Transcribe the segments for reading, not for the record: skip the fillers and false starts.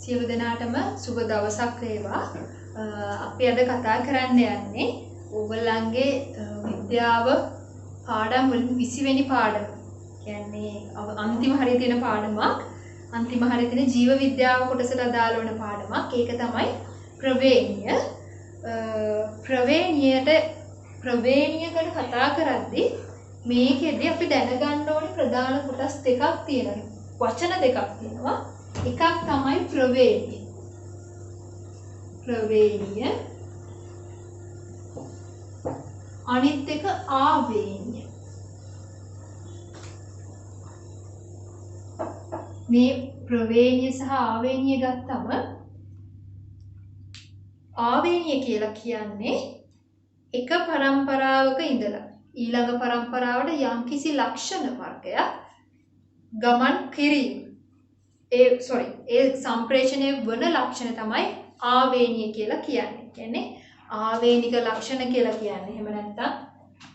සියලු දෙනාටම සුබ දවසක් වේවා. අපි අද කතා කරන්න යන්නේ ඕගොල්ලන්ගේ විද්‍යාව පාඩම් වලින් 20 වෙනි පාඩම. කියන්නේ අන්තිම හරිය තියෙන පාඩමක්. අන්තිම හරිය තියෙන ජීව විද්‍යාව කොටසට අදාළ වෙන පාඩමක්. ඒක තමයි ප්‍රවේණිය. ප්‍රවේණියකට කතා කරද්දී මේකෙදී අපි දැනගන්න ඕනේ ප්‍රධාන කොටස් දෙකක් තියෙනවා. වචන දෙකක් තියෙනවා. එකක් තමයි ප්‍රවේණිය. ප්‍රවේණිය. අනිත් එක ආවේණිය. මේ ප්‍රවේණිය සහ ආවේණිය ගත්තම ආවේණිය කියලා කියන්නේ එක පරම්පරාවක ඉඳලා ඊළඟ පරම්පරාවට යම්කිසි ලක්ෂණ වර්ගයක් ගමන් කිරීම. ඒ සම්ප්‍රේෂණය වන ලක්ෂණ තමයි ආවේණිය කියලා කියන්නේ. කියන්නේ ආවේණික ලක්ෂණ කියලා කියන්නේ. එහෙම නැත්නම්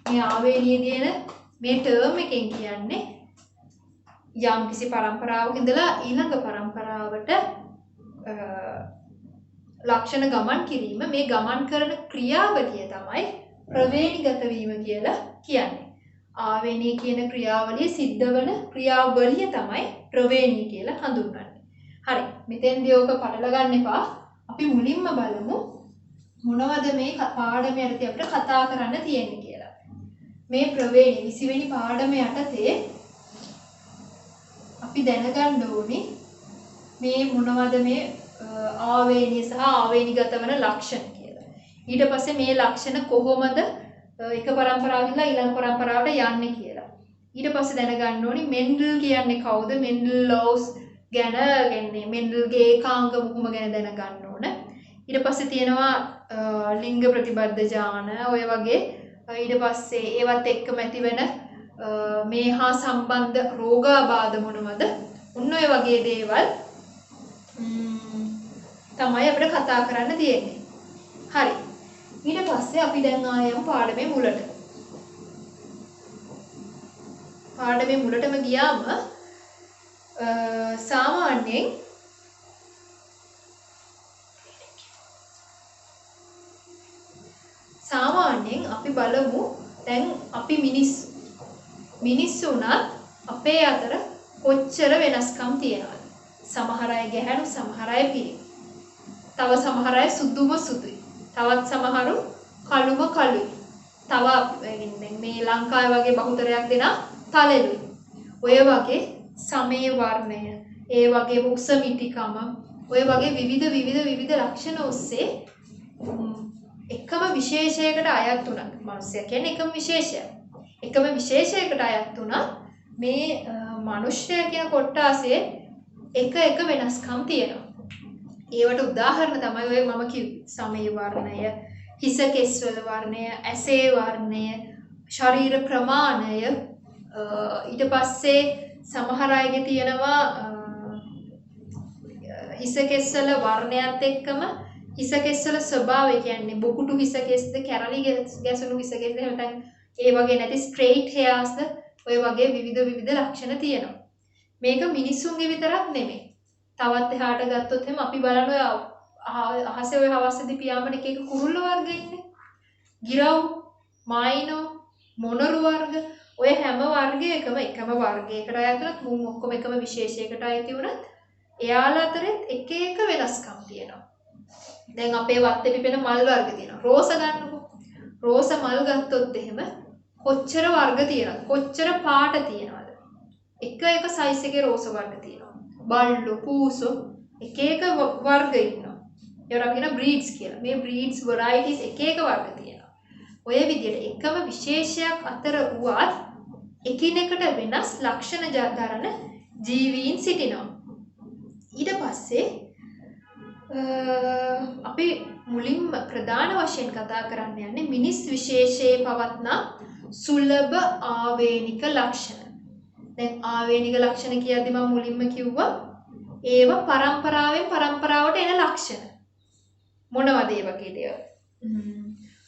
මේ ආවේණිය කියන මේ ටර්ම් එකෙන් කියන්නේ යම්කිසි පරම්පරාවක ඉඳලා ඊළඟ පරම්පරාවට ලක්ෂණ ගමන් කිරීම. මේ ගමන් කරන ක්‍රියාවලිය තමයි ප්‍රවේණිගත වීම කියලා කියන්නේ. ආවේණිය කියන ක්‍රියාවලිය සිද්ධ වන ක්‍රියාවලිය තමයි ප්‍රවේණිය කියලා හඳුන්වන්නේ. හරි. මෙතෙන්දී ඔක පටල ගන්න එපා. අපි මුලින්ම බලමු මොනවද මේ පාඩමේ යටතේ අපිට කතා කරන්න තියෙන්නේ කියලා. මේ ප්‍රවේණිය 20 වෙනි පාඩම යටතේ අපි දැනගන්න ඕනේ මේ මොනවද මේ ආවේණිය සහ ආවේණිගත වන ලක්ෂණ කියලා. ඊට පස්සේ මේ ලක්ෂණ කොහොමද එක පරම්පරාවකින් ඊළඟ පරම්පරාවට යන්නේ කියලා. ඊට පස්සේ දැනගන්න ඕනේ මෙන්ඩල් කියන්නේ කවුද? මෙන්ඩල් ලෝස් ගැන කියන්නේ මෙන්ඩල්ගේ ඒකාංග මුකුම ගැන දැනගන්න ඕන. ඊට පස්සේ තියෙනවා ලිංග ප්‍රතිබද්ධ ජාන ඔය වගේ. ඊට පස්සේ ඒවත් එක්කම ඇතිවෙන මේ හා සම්බන්ධ රෝගාබාධ මොනවද? උන් ඔය වගේ දේවල් තමයි අපිට කතා කරන්න තියෙන්නේ. හරි. ඊට පස්සේ අපි දැන් ආයම් පාඩමේ මුලට. පාඩමේ මුලටම ගියාම සාමාන්‍යයෙන් අපි බලමු දැන් අපි මිනිස්සුණත් අපේ අතර කොච්චර වෙනස්කම් තියෙනවද? සමහර අය ගැහැණු, සමහර අය පිරිමි. තව සමහර අය සුදුම සුදුයි. තවත් සමහරු කළුම කළුයි. තව මේ ලංකාවේ වගේ බහුතරයක් දෙනා තලෙලුයි. ඔය වගේ සමේ වර්ණය, ඒ වගේ උස මිටිකම, ඔය වගේ විවිධ ලක්ෂණ ඔස්සේ එකම විශේෂයකට අයත් උනා. මිනිස්සයා කියන්නේ එකම විශේෂයක්. එකම විශේෂයකට අයත් උනා මේ මිනිස්සයා කියන කොටාසේ එක වෙනස්කම් තියෙනවා. ඒවට උදාහරණ තමයි ඔය මම කිව්වේ. සමේ වර්ණය, හිස කෙස්වල වර්ණය, ඇසේ වර්ණය, ශරීර ප්‍රමාණය, ඊට පස්සේ සමහර අයගේ තියෙනවා හිස කෙස්වල වර්ණයත් එක්කම හිස කෙස්වල ස්වභාවය කියන්නේ බොකුටු හිස කෙස්ද, කැරලි ගැසුණු හිස කෙස්ද, නැත්නම් ඒ වගේ නැති ස්ට්‍රේට් හේර්ස්ද ඔය වගේ විවිධ ලක්ෂණ තියෙනවා. මේක මිනිස්සුන්ගේ විතරක් නෙමෙයි. තවත් එහාට ගත්තොත් එහෙනම් අපි බලන ඔය අහසේ ඔය හවස්සේදී පියාඹන එක කුරුල්ල වර්ග ඉන්නේ. ගිරව්, මායිනෝ, මොනරු වර්ග ඔය හැම වර්ගයකම එකම වර්ගයකට අයත් වුණත් මුන් ඔක්කොම එකම විශේෂයකට අයිති වුණත් එයාලා අතරෙත් එක වෙනස්කම් තියෙනවා. දැන් අපේ වත්තේ පිපෙන මල් වර්ග තියෙනවා. රෝස ගන්නකො. රෝස මල් ගත්තොත් එහෙම කොච්චර වර්ග තියෙනවද? කොච්චර පාට තියෙනවද? එක සයිස් එකේ රෝස වර්ග තියෙනවා. බල්ලු, පූසෝ එක වර්ග ඉන්නවා. ඒවට අපි කියන බ්‍රීඩ්ස් කියලා. මේ බ්‍රීඩ්ස් varieties එක වර්ග තියෙනවා. ඔය විදිහට එකම විශේෂයක් අතර වුවත් එකිනෙකට වෙනස් ලක්ෂණ දරන ජීවීන් සිටිනවා. ඊට පස්සේ අපි මුලින්ම ප්‍රධාන වශයෙන් කතා කරන්න යන්නේ මිනිස් විශේෂයේ පවත්නා සුලභ ආවේනික ලක්ෂණ. දැන් ආවේනික ලක්ෂණ කියද්දි මම මුලින්ම කිව්වා ඒව පරම්පරාවෙන් පරම්පරාවට එන ලක්ෂණ. මොනවද ඒ වගේ දේවල්?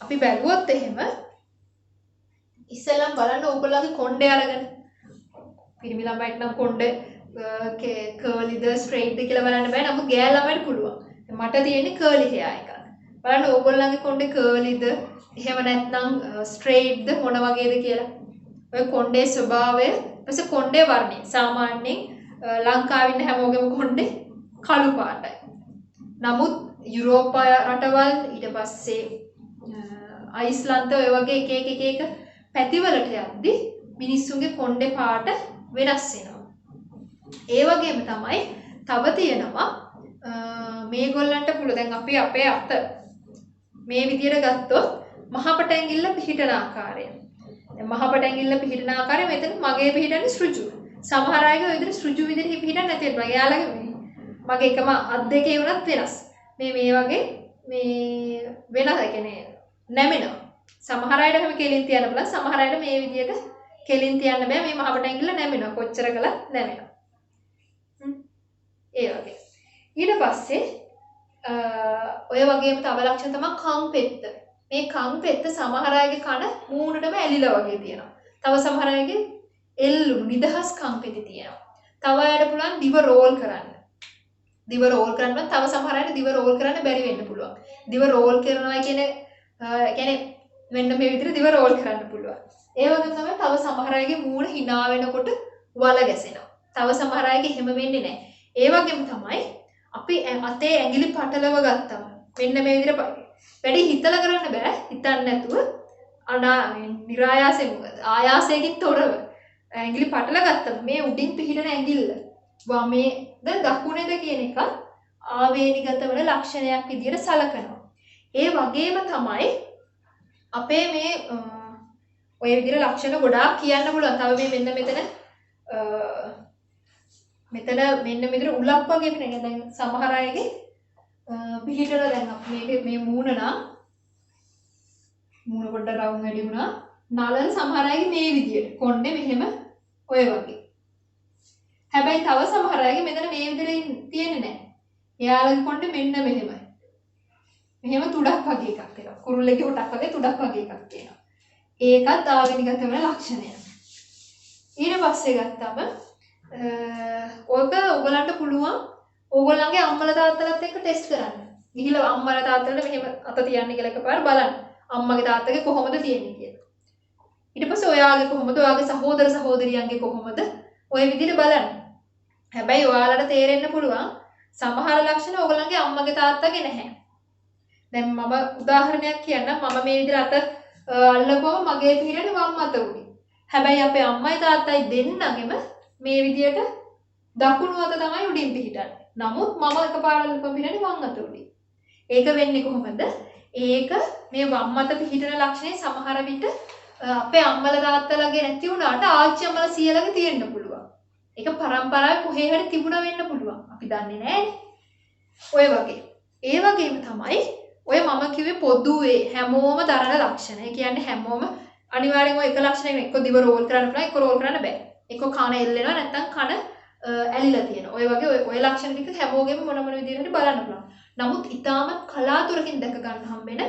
අපි බැලුවොත් එහෙම ඉස්සෙල්ලම බලන්න ඕගොල්ලන්ගේ කොණ්ඩේ අරගෙන පිරිමි ළමයිට නම් කොණ්ඩේ කර්ලිද ස්ට්‍රේට්ද කියලා බලන්න බෑ. නමුත් ගෑල් ළමයිට පුළුවන්. මට තියෙන්නේ කර්ලි හෙයා එකක්. බලන්න ඕගොල්ලන්ගේ කොණ්ඩේ කර්ලිද එහෙම නැත්නම් ස්ට්‍රේට්ද මොන වගේද කියලා. ඔය කොණ්ඩේ ස්වභාවය ඊපස්සේ කොණ්ඩේ වර්ණය. සාමාන්‍යයෙන් ලංකාවේ ඉන්න හැමෝගෙම කොණ්ඩේ කළු පාටයි. නමුත් යුරෝපා රටවල් ඊට පස්සේ අයිස්ලන්ත ඔය වගේ එක පැතිවලට යද්දි මිනිස්සුන්ගේ කොණ්ඩේ පාට වෙනස් වෙනවා. ඒ වගේම තමයි තව තියෙනවා මේගොල්ලන්ට පුළුවන් දැන් අපි අපේ අත මේ විදියට ගත්තොත් මහපට ඇඟිල්ල පිහිටන ආකාරය. දැන් මහපට ඇඟිල්ල පිහිටන ආකාරය මෙතන මගේ පිහිටන්නේ ඍජු. සමහර අයගේ ඔය විදිහට ඍජු විදිහට පිහිටන්නේ නැති වෙනවා. එයාලගේ මගේ එකම අත් දෙකේ උනත් වෙනස්. මේ වගේ මේ වෙනස් කියන්නේ නැමෙනවා. සමහර අයට හැම කෙලින් තියන්න බලන්න සමහර අයට මේ විදිහට කෙලින් තියන්න බෑ මේ මහපට ඇඟිල්ල නැමෙනවා. කොච්චර කළත් නැමෙනවා. ඒ වගේ. ඊට පස්සේ ඔය වගේම තව ලක්ෂණ තමයි කම් පෙත්ත. මේ කම් පෙත්ත සමහර අයගේ කන මූණටම ඇලිලා වගේ තියෙනවා. තව සමහර අයගේ එල්ලු නිදහස් කම් පෙති තියෙනවා. තව අයට පුළුවන් දිව රෝල් කරන්න. දිව රෝල් කරන්න තව සමහර අයට දිව රෝල් කරන්න බැරි වෙන්න පුළුවන්. දිව රෝල් කරනවා කියන්නේ මෙන්න මේ විදිහට දිව රෝල් කරන්න පුළුවන්. ඒ වගේම තමයි තව සමහර අයගේ මූණ hina වෙනකොට වල ගැසෙනවා. තව සමහර අයගේ එහෙම වෙන්නේ නැහැ. ඒ වගේම තමයි අපි අතේ ඇඟිලි පටලව ගත්තම මෙන්න මේ විදිහට වැඩි හිතලා කරන්න බෑ. හිතන්න නැතුව නිරායාසයෙන් ආයාසයෙන් තොරව ඇඟිලි පටල ගත්තම මේ උඩින් පිහිටන ඇඟිල්ල වමේද දකුණේද කියන එක ආවේනිගත වන ලක්ෂණයක් විදිහට සලකනවා. ඒ වගේම තමයි අපේ මේ ඔය විදිහට ලක්ෂණ ගොඩාක් කියන්න පුළුවන්. තව මේ මෙන්න මෙතන මෙන්න මෙතන උලක් වගේ වෙන දැන් සමහර අයගේ පිහිටලා දැන් මේ මූණ පොඩ්ඩක් රවුම් වැඩි වුණා. නලල සමහර අයගේ මේ විදියට කොණ්ඩේ මෙහෙම ඔය වගේ. හැබැයි තව සමහර අයගේ මෙතන මේ විදිහට තියෙන්නේ නැහැ. එයාලගේ කොණ්ඩේ මෙන්න මෙහෙමයි. මෙහෙම තුඩක් වගේ එකක් එනවා. කුරුල්ලෙක්ගේ හොටක් වගේ තුඩක් වගේ එකක් එනවා. ඒකත් ආවේනිගත වෙන ලක්ෂණයක්. ඊට පස්සේ ගත්තම ඔයක ඔයගලන්ට පුළුවන් ඕගොල්ලන්ගේ අම්මලා තාත්තලාත් එක්ක ටෙස්ට් කරන්න. ගිහිල්ලා අම්මලා තාත්තලාට මෙහෙම අත තියන්න කියලා එකපාර බලන්න. අම්මගේ තාත්තගේ කොහොමද තියෙන්නේ කියලා. ඊට පස්සේ ඔයාගේ කොහොමද ඔයාගේ සහෝදර සහෝදරියන්ගේ කොහොමද ඔය විදිහට බලන්න. හැබැයි ඔයාලට තේරෙන්න පුළුවන් සමහර ලක්ෂණ ඕගොල්ලන්ගේ අම්මගේ තාත්තගේ නැහැ. දැන් මම උදාහරණයක් කියන්නම්. මම මේ විදිහට අත අල්ලපුවම මගේ පිහිටේ වම් අත උඩින්. හැබැයි අපේ අම්මයි තාත්තයි දෙන්නගෙම මේ විදියට දකුණු අත තමයි උඩින් පිහිටන්නේ. නමුත් මම එකපාරට අල්ලපුවම පිහිටන්නේ වම් අත උඩින්. ඒක වෙන්නේ කොහොමද? ඒක මේ වම් අත පිහිටන ලක්ෂණේ සමහර විට අපේ අම්මලා තාත්තලාගේ නැති වුණාට ආච්චි අම්මලා සීයලාගේ තියෙන්න පුළුවන්. ඒක පරම්පරාවේ කොහේ හරි තිබුණා වෙන්න පුළුවන්. අපි දන්නේ නැහැනේ. ඔය වගේ. ඒ වගේම තමයි ඔය මම කිව්වේ පොදුවේ හැමෝම දරන ලක්ෂණ. ඒ කියන්නේ හැමෝම අනිවාර්යෙන්ම ඔය එක ලක්ෂණයක එක්ක දිව රෝල් කරන්න පුළුවන්, එක්ක රෝල් කරන්න බෑ. එක්ක කන එල්ලෙනවා නැත්නම් කන ඇලිලා තියෙනවා. ඔය වගේ ඔය ලක්ෂණ ටික හැමෝගෙම මොන විදිහකට බලන්න පුළුවන්. නමුත් ඊටමත් කලාතුරකින් දැක ගන්න හම්බෙන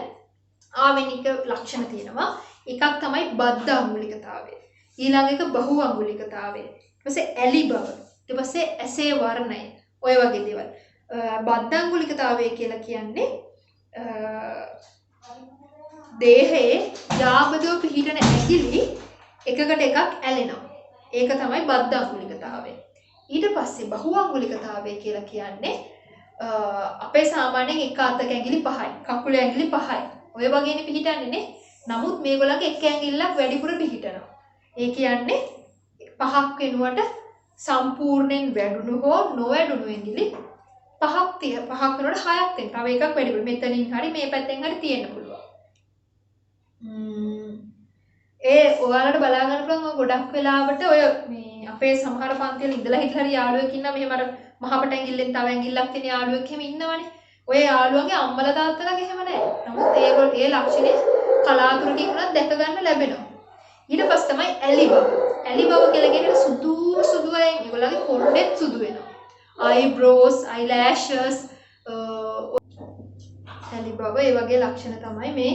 ආවේනික ලක්ෂණ තියෙනවා. එකක් තමයි බද්ධ අංගුලිකතාවය. ඊළඟ එක බහු අංගුලිකතාවය. ඊට පස්සේ ඇලි බව. ඊට පස්සේ ඇසේ වර්ණය. ඔය වගේ දේවල්. බද්ධ අංගුලිකතාවය කියලා කියන්නේ දේහයේ යාබදව පිහිටන ඇඟිලි එකකට එකක් ඇලෙනවා. ඒක තමයි බද්ධ අංගුලිකතාවය. ඊට පස්සේ බහු අංගුලිකතාවය කියලා කියන්නේ අපේ සාමාන්‍යයෙන් එක අතක ඇඟිලි 5යි, කකුලේ ඇඟිලි 5යි. ඔය වගේනේ පිහිටන්නේ නේ. නමුත් මේගොල්ලන්ගේ එක ඇඟිල්ලක් වැඩිපුර පිහිටනවා. ඒ කියන්නේ 5ක් වෙනුවට සම්පූර්ණයෙන් වැඩුණු හෝ නොවැඩුණු ඇඟිලි 5ක් වෙනකොට 6ක් තියෙනවා. තව එකක් වැඩිපුර මෙතනින් හරි මේ පැත්තෙන් හරි තියෙන්න පුළුවන්. ඔයාලට බලා ගන්න පුළුවන් ගොඩක් වෙලාවට ඔය මේ අපේ සමහර පන්තිවල ඉඳලා හිටලා හරි යාළුවෙක් ඉන්නවා මෙහෙම අර මහපට ඇඟිල්ලෙන් තව ඇඟිල්ලක් තියෙන යාළුවෙක් එහෙම ඉන්නවනේ. ඔය යාළුවන්ගේ අම්මලා තාත්තලාගේ එහෙම නැහැ. නමුත් ඒ ලක්ෂණේ කලාතුරකින් උනත් දැක ගන්න ලැබෙනවා. ඊට පස්සේ තමයි ඇලි බව. ඇලි බව කියලා කියන්නේ සුදු අය ඒගොල්ලන්ගේ කොණ්ඩෙත් සුදු වෙනවා. eyebrows, eyelashes ඇලි බව ඒ වගේ ලක්ෂණ තමයි මේ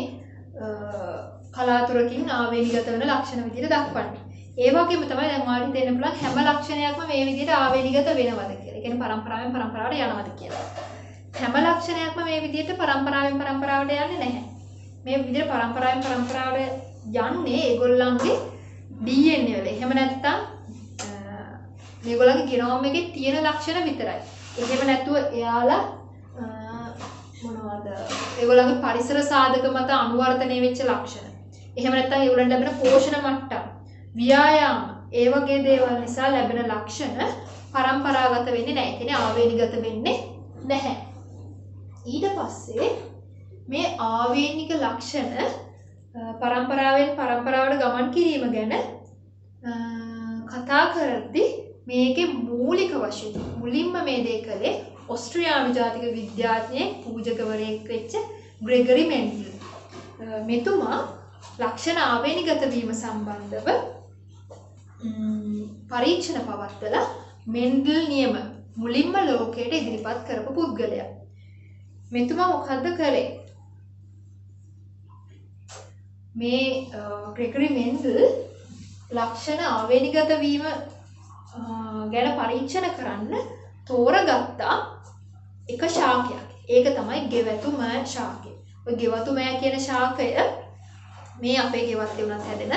කලාතුරකින් ආවේනිගත වෙන ලක්ෂණ විදිහට දක්වන්නේ. ඒ වගේම තමයි දැන් ඔයාලට හිතෙන්න පුළුවන් හැම ලක්ෂණයක්ම මේ විදිහට ආවේනිගත වෙනවද කියලා. ඒ කියන්නේ පරම්පරාවෙන් පරම්පරාවට යනවද කියලා. හැම ලක්ෂණයක්ම මේ විදිහට පරම්පරාවෙන් පරම්පරාවට යන්නේ නැහැ. මේ විදිහට පරම්පරාවෙන් පරම්පරාවට යන්නේ ඒගොල්ලන්ගේ DNA වල. එහෙම නැත්නම් මේගොල්ලන්ගේ ජීනෝම් එකේ තියෙන ලක්ෂණ විතරයි. එහෙම නැතුව එයාලා මොනවද? ඒගොල්ලන්ගේ පරිසර සාධක මත අනුවර්තනය වෙච්ච ලක්ෂණ. එහෙම නැත්නම් ඒගොල්ලන්ට ලැබෙන පෝෂණ මට්ටම්, ව්‍යායාම, ඒ වගේ දේවල් නිසා ලැබෙන ලක්ෂණ පරම්පරාගත වෙන්නේ නැහැ. ඒ කියන්නේ ආවේනිගත වෙන්නේ නැහැ. ඊට පස්සේ මේ ආවේනික ලක්ෂණ පරම්පරාවෙන් පරම්පරාවට ගමන් කිරීම ගැන කතා කරද්දී මේකේ මූලික වශයෙන් මුලින්ම මේ දේ කළේ ඔස්ට්‍රියානු ජාතික විද්‍යාඥයෙක් පූජකවරයෙක් වෙච්ච ග්‍රෙගරි මෙන්ඩල්. මෙතුමා ලක්ෂණ ආවේනිගත වීම සම්බන්ධව පරීක්ෂණ පවත්වලා මෙන්ඩල් නියම මුලින්ම ලෝකයට ඉදිරිපත් කරපු පුද්ගලයා. මෙතුමා මොකද්ද කළේ? මේ ග්‍රෙගරි මෙන්ඩල් ලක්ෂණ ආවේනිගත වීම ගැන පරීක්ෂණ කරන්න තෝරගත්තා එක ශාකයක්. ඒක තමයි ගෙවතුම ශාකය. ඔය ගෙවතුම කියන ශාකය මේ අපේ ගෙවත්තේ උනත් හැදෙන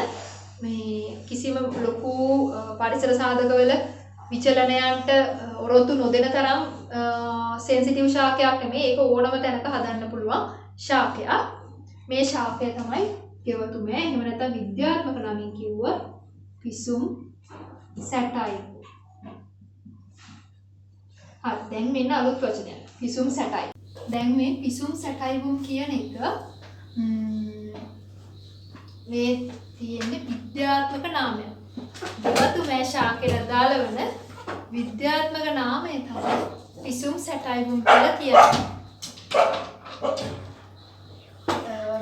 මේ කිසිම ලොකු පරිසර සාධකවල විචලනයන්ට ඔරොත්තු නොදෙන තරම් සෙන්සිටිව් ශාකයක් නෙමෙයි. ඒක ඕනම තැනක හදන්න පුළුවන් ශාකයක්. මේ ශාකය තමයි ගෙවතුම. එහෙම නැත්නම් විද්‍යාත්මක නමින් කිව්ව පිසුම් සැටයි. හරි, දැන් මෙන්න අලුත් වචනයක්. පිසුම් සැටයි. දැන් මේ පිසුම් සැටයිවුම් කියන එක මේ තියෙන්නේ විද්‍යාත්මක නාමයක්. ගෙවතුම ශාකයට අදාළ වන විද්‍යාත්මක නාමය තමයි පිසුම් සැටයිවුම් කියලා කියන්නේ.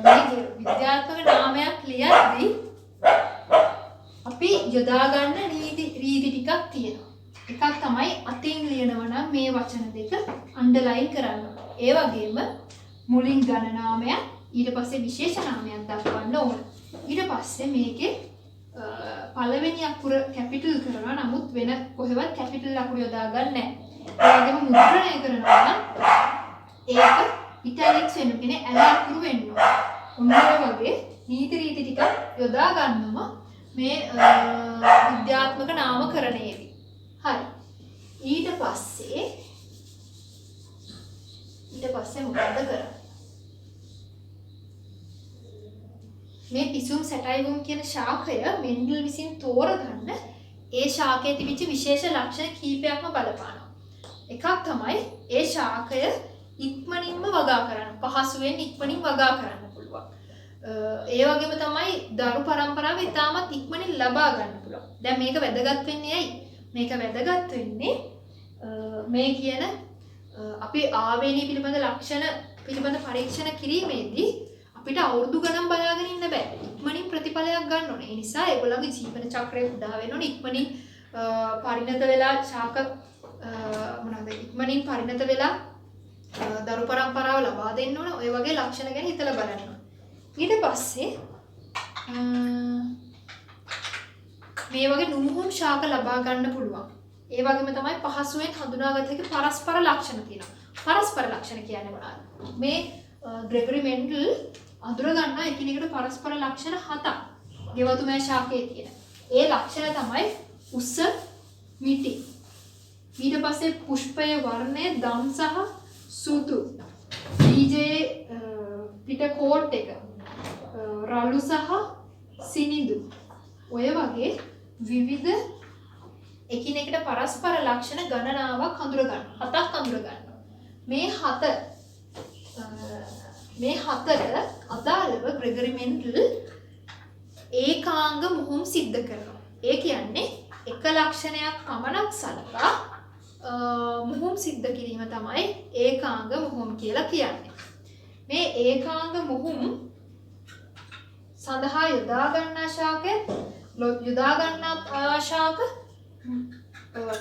මේ විද්‍යාත්මක නාමයක් ලියද්දී අපි යොදා ගන්න රීති ටිකක් තියෙනවා. එකක් තමයි අතින් ලියනවා නම් මේ වචන දෙක අන්ඩර්ලයින් කරන්න. ඒ වගේම මුලින් ගණ නාමයක් ඊට පස්සේ විශේෂ නාමයක් දක්වන්න ඕන. ඊට පස්සේ මේකේ පළවෙනි අකුර කැපිටල් කරනවා. නමුත් වෙන කොහෙවත් කැපිටල් අකුර යොදා ගන්න නැහැ. ඒ වගේම මුද්‍රණය කරනවා නම් ඒක ඉටැලික්ස් වෙන්න කියන්නේ ඇල අකුරු වෙන්න ඕන. ඔන්න වගේ නීති රීති ටික යොදා ගන්නවා මේ විද්‍යාත්මක නාමකරණයේදී. හරි. ඊට පස්සේ මොකද කරන්නේ? මේ පිසුම් සැටයිවුම් කියන ශාකය මෙන්ඩල් විසින් තෝරගන්න ඒ ශාකයේ තිබිච්ච විශේෂ ලක්ෂණ කීපයක්ම බලපානවා. එකක් තමයි ඒ ශාකය ඉක්මනින්ම වගා කරන්න, පහසුවෙන් ඉක්මනින් වගා කරන්න පුළුවන්. ඒ වගේම තමයි දරු පරම්පරාව ඉතාමත් ඉක්මනින් ලබා ගන්න පුළුවන්. දැන් මේක වැදගත් වෙන්නේ ඇයි? මේක වැදගත් වෙන්නේ මේ කියන අපි ආවේනික පිළිබඳ ලක්ෂණ පිළිබඳ පරීක්ෂණ කිරීමේදී අපිට අවුරුදු ගණන් බලාගෙන ඉන්න බෑ. ඉක්මනින් ප්‍රතිඵලයක් ගන්න ඕනේ. ඒ නිසා ඒගොල්ලන්ගේ ජීවන චක්‍රය උදා වෙන්න ඕනේ. ඉක්මනින් පරිණත වෙලා ශාක ඉක්මනින් පරිණත වෙලා දරු පරම්පරාව ලබා දෙන්න ඕනේ. ඔය වගේ ලක්ෂණ ගැන හිතලා බලන්න ඕනේ. ඊට පස්සේ මේ වගේ නුමුහුම් ශාක ලබා ගන්න පුළුවන්. ඒ වගේම තමයි පහසුවෙන් හඳුනාගත හැකි පරස්පර ලක්ෂණ තියෙනවා. පරස්පර ලක්ෂණ කියන්නේ මොනවද? මේ ග්‍රෙගරි මෙන්ඩල් අඳුර ගන්නා එකිනෙකට පරස්පර ලක්ෂණ 7ක් ගෙවතුමෑ ශාකයේ තියෙන. ඒ ලක්ෂණ තමයි උස, මිටි. ඊට පස්සේ පුෂ්පයේ වර්ණය දම් සහ සුදු. බීජයේ පිට කෝට් එක රළු සහ සිනිඳු. ඔය වගේ විවිධ එකිනෙකට පරස්පර ලක්ෂණ ගණනාවක් හඳුර ගන්න. 7ක් හඳුර ගන්නවා. මේ හතර අදාළව ග්‍රෙගරි මෙන්ඩල් ඒකාංග මුහුම් සිද්ධ කරනවා. ඒ කියන්නේ එක ලක්ෂණයක් පමණක් සලකා මුහුම් සිද්ධ කිරීම තමයි ඒකාංග මුහුම් කියලා කියන්නේ. මේ ඒකාංග මුහුම් සඳහා යොදා ගන්නා ශාක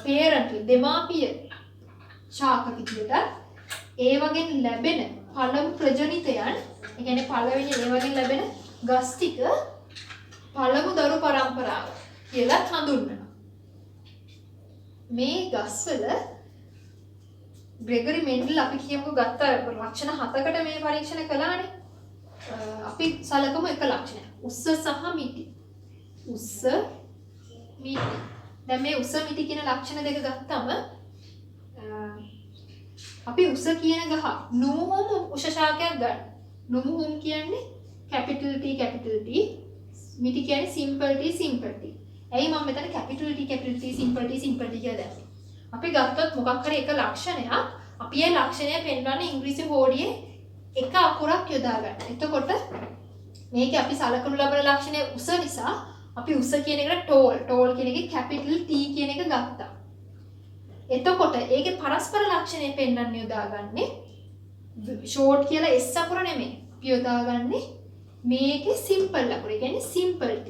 පේරන්ට් දෙමාපිය ශාක විදියට ඒ වගේ ලැබෙන පළමු ප්‍රජනිතයන්, ඒ කියන්නේ පළවෙනි ඒ වගේ ලැබෙන ගස් ටික පළමු දරු පරම්පරාව කියලා හඳුන්වනවා. මේ ගස්වල ග්‍රෙගරි මෙන්ඩල් අපි කියමුකෝ ගත්ත ලක්ෂණ 7කට මේ පරීක්ෂණ කළානේ. අපි සලකමු එක ලක්ෂණයක්. උස්ස සහ මිටි. උස්ස මිටි. දැන් මේ උස්ස මිටි කියන ලක්ෂණ දෙක ගත්තම අපි උස කියන ගහ නුමුහුම් උෂ ශාකයක් ගන්න. නුමුහුම් කියන්නේ capital T capital T. මිටි කියන්නේ simple T simple T. ඇයි මම මෙතන capital T capital T simple T simple T කියලා දැම්මේ? අපි ගත්තොත් මොකක් හරි එක ලක්ෂණයක් අපි ඒ ලක්ෂණය පෙන්වන්නේ ඉංග්‍රීසි බෝඩියේ එක අකුරක් යොදා ගන්න. එතකොට මේකේ අපි සලකනු ලබන ලක්ෂණය උස නිසා අපි උස කියන එකට tall කියන එකේ capital T කියන එක ගත්තා. එතකොට ඒකේ පරස්පර ලක්ෂණය පෙන්වන්න යොදාගන්නේ short කියලා S අකුර නෙමෙයි. අපි යොදාගන්නේ මේකේ simple අකුර. ඒ කියන්නේ simple T.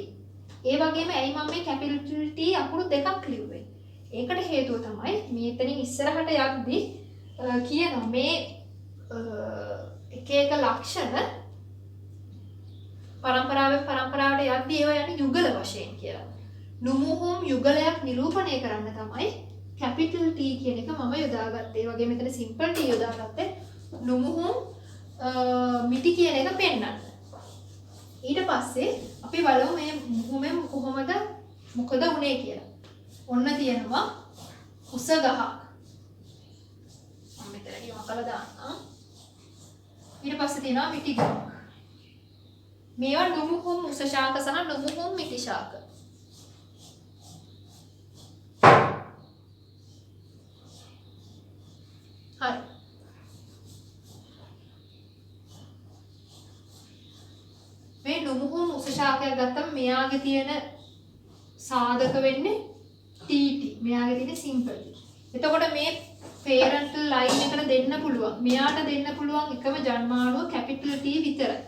ඒ වගේම ඇයි මම මේ capital T අකුරු දෙකක් ලිව්වේ? ඒකට හේතුව තමයි මෙතනින් ඉස්සරහට යද්දී කියනවා මේ එක එක ලක්ෂණ පරම්පරාවෙන් පරම්පරාවට යද්දී ඒවා යන්නේ යුගල වශයෙන් කියලා. නුමුහුම් යුගලයක් නිරූපණය කරන්න තමයි capital T කියන එක මම යොදාගත්තේ. ඒ වගේ මෙතන simple T යොදාගත්තේ නුමුහුම් මිටි කියන එක පෙන්වන්න. ඊට පස්සේ අපි බලමු මේ මුහුමෙන් මොකද වුනේ කියලා. ඔන්න තියෙනවා උස ගහක්. මම මෙතන යොකලා දාන්නම්. ඊට පස්සේ තියෙනවා මිටි ගහක්. මේවා නුමුහුම් උස ශාක සහ නුමුහුම් මිටි ශාක. හරි. මේ නුමුහුම් උස ශාකයක් ගත්තම මෙයාගේ තියෙන සාධක වෙන්නේ TT. මෙයාගේ තියෙන simple T. එතකොට මේ parental line එකට දෙන්න පුළුවන්. මෙයාට දෙන්න පුළුවන් එකම ජන්මාණුව capital T විතරයි.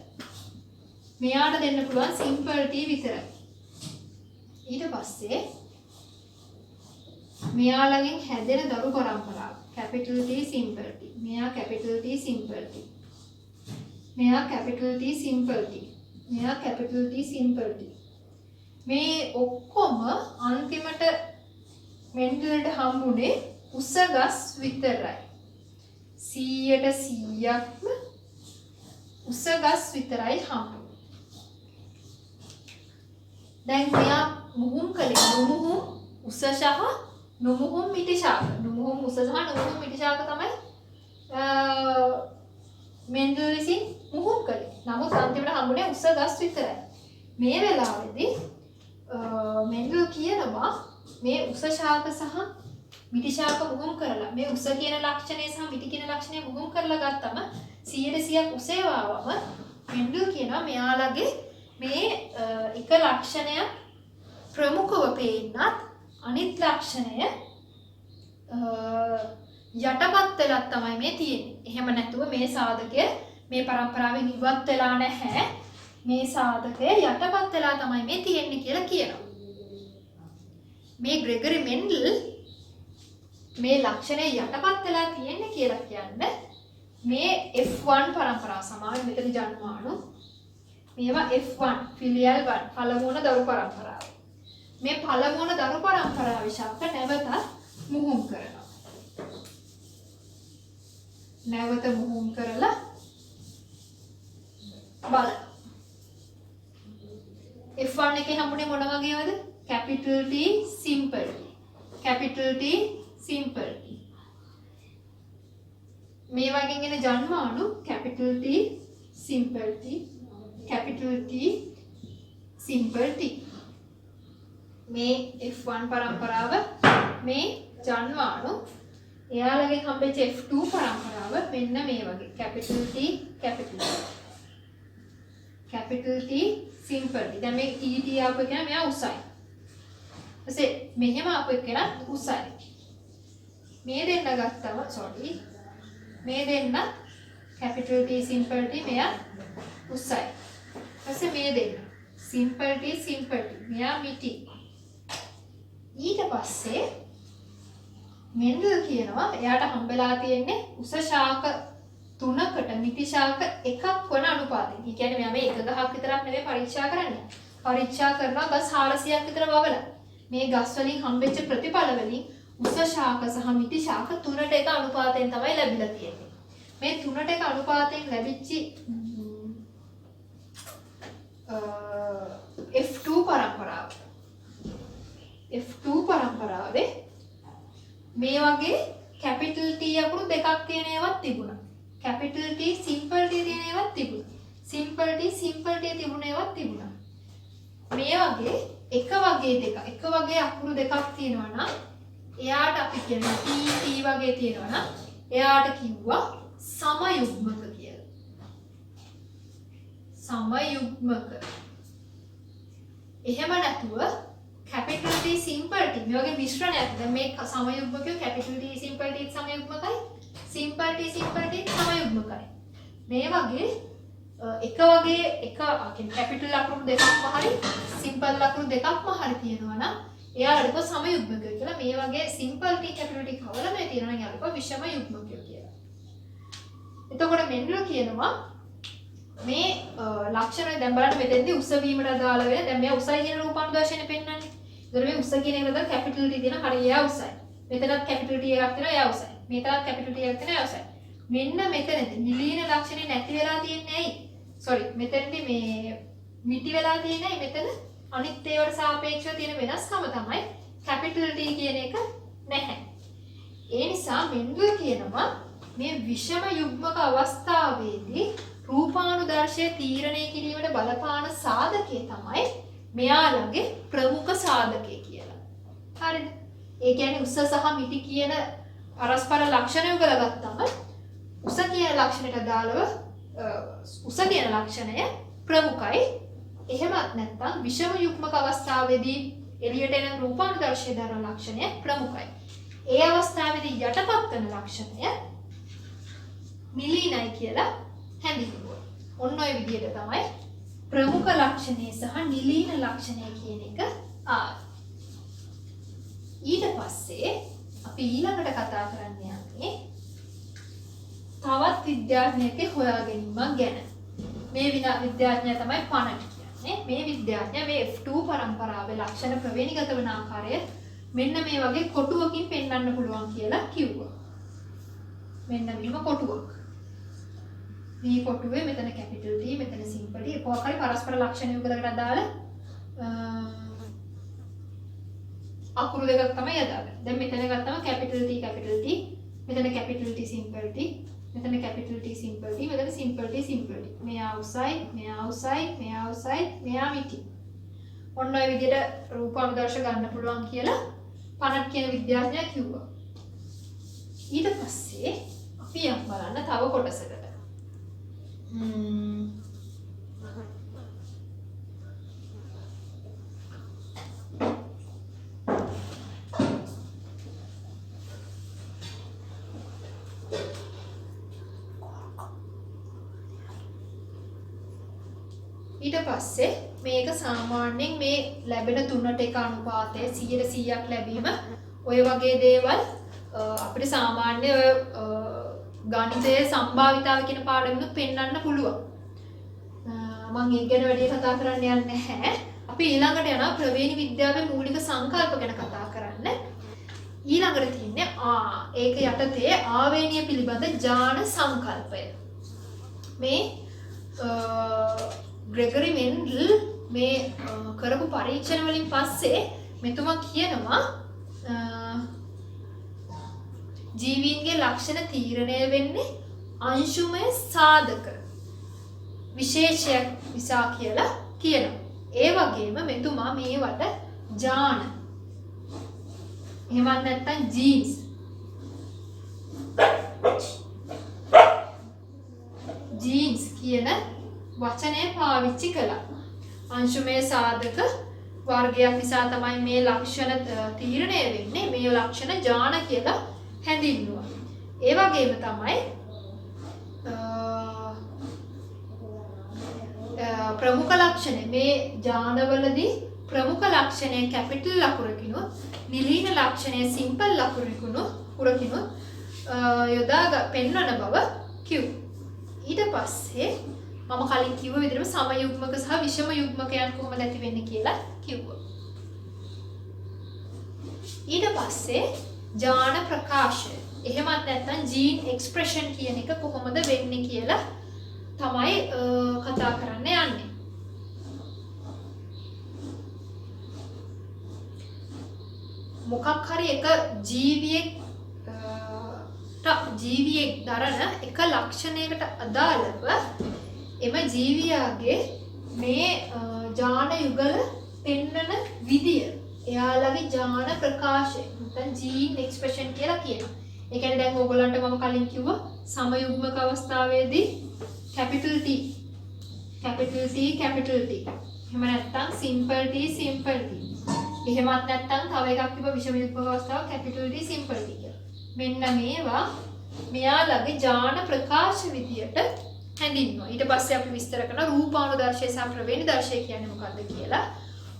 මෙයාට දෙන්න පුළුවන් simple T විතරයි. ඊට පස්සේ මෙයාලගෙන් හැදෙන දරු පරම්පරාව capital T simple T. මෙයා capital T simple T. මෙයා capital T simple T. මෙයා capital T simple T. මේ ඔක්කොම අන්තිමට මෙන්ඩල්ට හම්බුනේ උස ගස් විතරයි. 100%ක්ම උස ගස් විතරයි හම්බුනේ. දැන් මෙයා මුහුම් කලේ නුමුහුම් උස සහ නුමුහුම් මිටි ශාක. නුමුහුම් උස සහ නුමුහුම් මිටි ශාක තමයි මෙන්ඩල් විසින් මුහුම් කලේ. නමුත් අන්තිමට හම්බුනේ උස ගස් විතරයි. මේ වෙලාවේදී මෙන්ඩල් කියනවා මේ උස ශාක සහ මිටි ශාක මුහුම් කරලා මේ උස කියන ලක්ෂණය සහ මිටි කියන ලක්ෂණය මුහුම් කරලා ගත්තම 100%ක් උසේ ආවම මෙන්ඩල් කියනවා මෙයාලගේ මේ එක ලක්ෂණය ප්‍රමුඛව පේන්නත් අනිත් ලක්ෂණය යටපත් වෙලා තමයි මේ තියෙන්නේ. එහෙම නැතුව මේ සාධකය මේ පරම්පරාවෙන් ඉවත් වෙලා නැහැ. මේ සාධකය යටපත් වෙලා තමයි මේ තියෙන්නේ කියලා කියනවා. මේ ග්‍රෙගරි මෙන්ඩල් මේ ලක්ෂණය යටපත් වෙලා තියෙන්නේ කියලා කියන්නේ මේ F1 පරම්පරාව සමාන මෙතන ජන්මාණු මේවා F1 ෆිලියල් 1 පළමුවන දරු පරම්පරාව. මේ පළමුවන දරු පරම්පරාව විශාක නැවත මුහුම් කරනවා. නැවත මුහුම් කරලා බලන්න. F1 එකේ හම්බුනේ මොන වගේවද? capital T simple T. capital T simple T. මේ වගේ එන ජන්මාණු capital T simple T capital T simple T. මේ F1 පරම්පරාව මේ ජන්මාණු එයාලගෙන් හම්බෙච්ච F2 පරම්පරාව මෙන්න මේ වගේ capital T T simple T. දැන් මේ TT ආපු එක මෙයා උසයි. ඊපස්සේ මෙහෙම ආපු එක උසයි. මේ දෙන්න ගත්තම මේ දෙන්න capital T simple T මෙයා උසයි. ඊපස්සේ මේ දෙන්න simple T මෙයා මිටි. ඊට පස්සේ මෙන්ඩල් කියනවා එයාට හම්බෙලා තියෙන්නේ උස ශාක 3කට මිටි ශාක 1ක් වන අනුපාතය. ඒ කියන්නේ මෙයා මේ එක ගහක් විතරක් නෙවෙයි පරීක්ෂා කරන්නේ. පරීක්ෂා කරනවා ගස් 400ක් විතර වවලා. මේ ගස් වලින් හම්බෙච්ච ප්‍රතිඵල වලින් උස ශාක සහ මිටි ශාක 3:1 අනුපාතයෙන් තමයි ලැබිලා තියෙන්නේ. මේ 3:1 අනුපාතයෙන් ලැබිච්ච F2 පරම්පරාව. F2 පරම්පරාවේ මේ වගේ capital T අකුරු දෙකක් තියෙන ඒවාත් තිබුණා. capital T simple T තියෙන ඒවාත් තිබුණා. simple T තිබුණ ඒවාත් තිබුණා. මේ වගේ එක වගේ අකුරු දෙකක් තියෙනවා නම් එයාට අපි කියනවා T වගේ තියෙනවා නම් එයාට කිව්වා සමයුග්මක කියලා. සමයුග්මක. එහෙම නැතුව capital T simple T මේ වගේ මිශ්‍රණයක්. දැන් මේ සමයුග්මකය capital T simple T සමයුග්මකයි. simple T සමයුග්මකයි. මේ වගේ capital අකුරු දෙකක්ම හරි simple අකුරු දෙකක්ම හරි තියෙනවා නම් එයාට සමයුග්මකය කියලා. මේ වගේ simple T capital T කවල මේ තියෙනවා නම් එයාට විෂම යුග්මකය කියලා. එතකොට මෙන්න කියනවා මේ ලක්ෂණ දැන් බලන්න මෙතෙන්දී උස වීමට අදාළ වෙන දැන් මේ උසයි කියන රූපානුදර්ශනය පෙන්නන්නේ. ඒතර මේ උස කියන එකට capital T තියෙන හරිය එයා උසයි. මෙතනත් capital T එකක් තියෙනවා එයා උසයි. මෙතනත් capital T එකක් තියෙනවා එයා උසයි. මෙන්න මෙතනදී නිලීන ලක්ෂණේ නැති වෙලා තියෙන්නේ ඇයි? මෙතනදී මේ මිටි වෙලා තියෙන්නේ ඇයි? මෙතන අනිත් ඒවාට සාපේක්ෂව තියෙන වෙනස්කම තමයි capital T කියන එක නැහැ. ඒ නිසා මෙන්ඩල් කියනවා මේ විෂම යුග්මක අවස්ථාවේදී රූපානුදර්ශය තීරණය කිරීමට බලපාන සාධකය තමයි මෙයාලගේ ප්‍රමුඛ සාධකය කියලා. හරිද? ඒ කියන්නේ උස සහ මිටි කියන පරස්පර ලක්ෂණ යොදලා ගත්තම උස කියන ලක්ෂණයට අදාළව උස කියන ලක්ෂණය ප්‍රමුඛයි. එහෙමත් නැත්නම් විෂම යුග්මක අවස්ථාවේදී එළියට එන රූපානුදර්ශය දරන ලක්ෂණය ප්‍රමුඛයි. ඒ අවස්ථාවේදී යටපත් වෙන ලක්ෂණය නිලීනයි කියලා හැඳින්වුවා. ඔන්න ඔය විදිහට තමයි ප්‍රමුඛ ලක්ෂණය සහ නිලීන ලක්ෂණය කියන එක ආවේ. ඊට පස්සේ අපි ඊළඟට කතා කරන්න යන්නේ තවත් විද්‍යාඥයෙක්ගේ හොයා ගැනීමක් ගැන. මේ විද්‍යාඥයා තමයි පනට් කියන්නේ. මේ විද්‍යාඥයා මේ F2 පරම්පරාවේ ලක්ෂණ ප්‍රවේණිගත වන ආකාරය මෙන්න මේ වගේ කොටුවකින් පෙන්වන්න පුළුවන් කියලා කිව්වා. මෙන්න මෙහෙම කොටුවක්. මේ කොටුවේ මෙතන capital T මෙතන simple T කොහොමද පරස්පර ලක්ෂණ යොදලා අදාළ අකුරු දෙකක් තමයි යදාගන්නේ. දැන් මෙතන ගත්තම capital T මෙතන capital T simple T මෙතන capital T simple T මෙතන simple T මෙයා උසයි මෙයා මිටි. ඔන්න ඔය විදිහට රූපානුදර්ශ ගන්න පුළුවන් කියලා පනට් කියන විද්‍යාඥයා කිව්වා. ඊට පස්සේ අපි යම් බලන්න තව කොටසකට. ඊට පස්සේ මේක සාමාන්‍යයෙන් මේ ලැබෙන 3:1 අනුපාතය 100% ලැබීම ඔය වගේ දේවල් අපිට සාමාන්‍ය ගණිතයේ සම්භාවිතාව කියන පාඩමෙත් පෙන්වන්න පුළුවන්. මම ඒක ගැන වැඩි කතා කරන්න යන්නේ නැහැ. අපි ඊළඟට යනවා ප්‍රවේණි විද්‍යාවේ මූලික සංකල්ප ගැන කතා කරන්න. ඊළඟට තියෙන්නේ ඒක යටතේ ආවේනිය පිළිබඳ ඥාන සංකල්පය. මේ ග්‍රෙගරි මෙන්ඩල් මේ කරපු පරීක්ෂණ වලින් පස්සේ මෙතුමා කියනවා ජීවීන්ගේ ලක්ෂණ තීරණය වෙන්නේ අංශුමය සාධක විශේෂයක් නිසා කියලා කියනවා. ඒ වගේම මෙතුමා මේවට ඥාන එහෙම නැත්නම් ජීන්ස් කියන වචනය පාවිච්චි කළා. අංශුමය සාධක වර්ගයක් නිසා තමයි මේ ලක්ෂණ තීරණය වෙන්නේ. මේ ලක්ෂණ ඥාන කියලා හැඳින්වුවා. ඒ වගේම තමයි ප්‍රමුඛ ලක්ෂණ මේ ඥානවලදී ප්‍රමුඛ ලක්ෂණය කැපිටල් අකුරකිනුත් නිලීන ලක්ෂණය සිම්පල් අකුරකිනුත් යොදා පෙන්වන බව කිව්වා. ඊට පස්සේ මම කලින් කිව්ව විදිහටම සමයුග්මක සහ විෂම යුග්මකයන් කොහොමද ඇති වෙන්නේ කියලා කිව්වා. ඊට පස්සේ ජාන ප්‍රකාශය. එහෙමත් නැත්නම් ජීන් එක්ස්ප්‍රෙෂන් කියන එක කොහොමද වෙන්නේ කියලා තමයි කතා කරන්න යන්නේ. මොකක් හරි එක ජීවියෙක් දරන එක ලක්ෂණයකට අදාළව එම ජීවියාගේ මේ ජාන යුගල පෙන්වන විදිය එයාලගේ ජාන ප්‍රකාශය නැත්නම් ජීන් එක්ස්ප්‍රෙෂන් කියලා කියනවා. ඒ කියන්නේ දැන් ඕගොල්ලන්ට මම කලින් කිව්වා සමයුග්මක අවස්ථාවේදී capital T. එහෙම නැත්නම් simple T. එහෙමත් නැත්නම් තව එකක් තිබ්බ විෂම යුග්මක අවස්ථාව capital T simple T කියලා. මෙන්න මේවා මෙයාලගේ ජාන ප්‍රකාශ විදියට හැඳින්වුවා. ඊට පස්සේ අපි විස්තර කරන රූපානුදර්ශය සහ ප්‍රවේණිදර්ශය කියන්නේ මොකක්ද කියලා.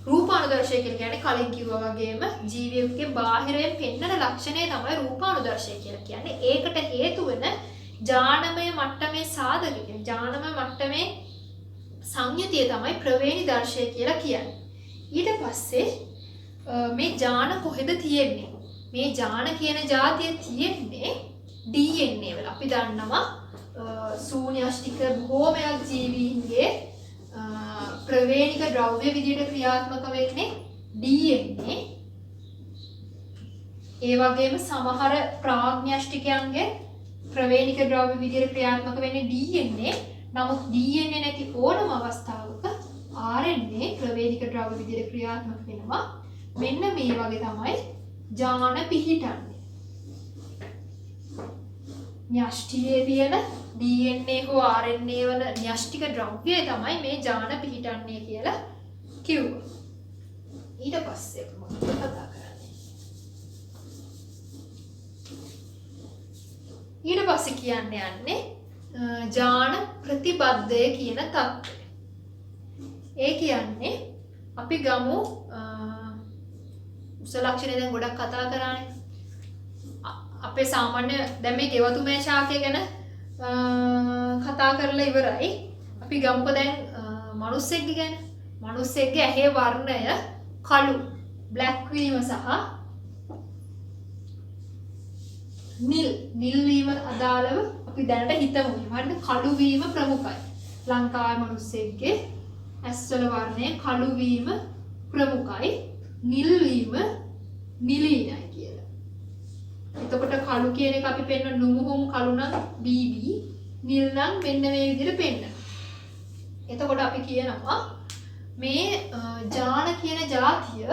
රූපානුදර්ශය කියන්නේ කලින් කිව්වා වගේම ජීවියෙකුගේ බාහිරයෙන් පෙන්වන ලක්ෂණය තමයි රූපානුදර්ශය කියලා කියන්නේ. ඒකට හේතු වෙන ජානමය මට්ටමේ සාධක ජානමය මට්ටමේ සංයුතිය තමයි ප්‍රවේණිදර්ශය කියලා කියන්නේ. ඊට පස්සේ මේ ජාන කොහෙද තියෙන්නේ? මේ ජාන කියන જાතිය තියෙන්නේ DNA වල. අපි දන්නවා ශූන්‍යාෂ්ටික බොහෝමයක් ජීවීන්ගේ ප්‍රවේණික ද්‍රව්‍ය විදියට ක්‍රියාත්මක වෙන්නේ DNA. ඒ වගේම සමහර ප්‍රාග්ඥාෂ්ටිකයන්ගේ ප්‍රවේණික ද්‍රව්‍ය විදියට ක්‍රියාත්මක වෙන්නේ DNA. නමුත් DNA නැති ඕනම අවස්ථාවක RNA ප්‍රවේණික ද්‍රව්‍ය විදියට ක්‍රියාත්මක වෙනවා. මෙන්න මේ වගේ තමයි ජාන පිහිටන්නේ. න්‍යෂ්ටියේ තියෙන DNA හෝ RNA වල න්‍යෂ්ටික ද්‍රව්‍යය තමයි මේ ජාන පිහිටන්නේ කියලා කිව්වා. ඊට පස්සේ මොකක්ද කතා කරන්නේ? ඊට පස්සේ යන්නේ ජාන ප්‍රතිබද්ධය කියන තත්ත්වය. ඒ කියන්නේ අපි ගමු උසලක්ෂණය දැන් ගොඩක් කතා කරානේ. අපේ සාමාන්‍ය දැන් මේ ගෙවතු මේ ශාකය ගැන කතා කරලා ඉවරයි. අපි ගමුකෝ දැන් මිනිස්සෙක්ගේ ගැන. මිනිස්සෙක්ගේ ඇහි වර්ණය කළු බ්ලැක් වීම සහ නිල් වීම අදාළව අපි දැනට හිතමු. හරිද? කළු වීම ප්‍රමුඛයි. ලංකාවේ මිනිස්සෙක්ගේ ඇස්වල වර්ණය කළු වීම ප්‍රමුඛයි. නිල් වීම නිලීනයි කියලා. එතකොට කළු කියන එක අපි පෙන්න නුමුහුම් කළු නම් BB, නිල් නම් මෙන්න මේ විදිහට පෙන්නනවා. එතකොට අපි කියනවා මේ ජාන කියන જાතිය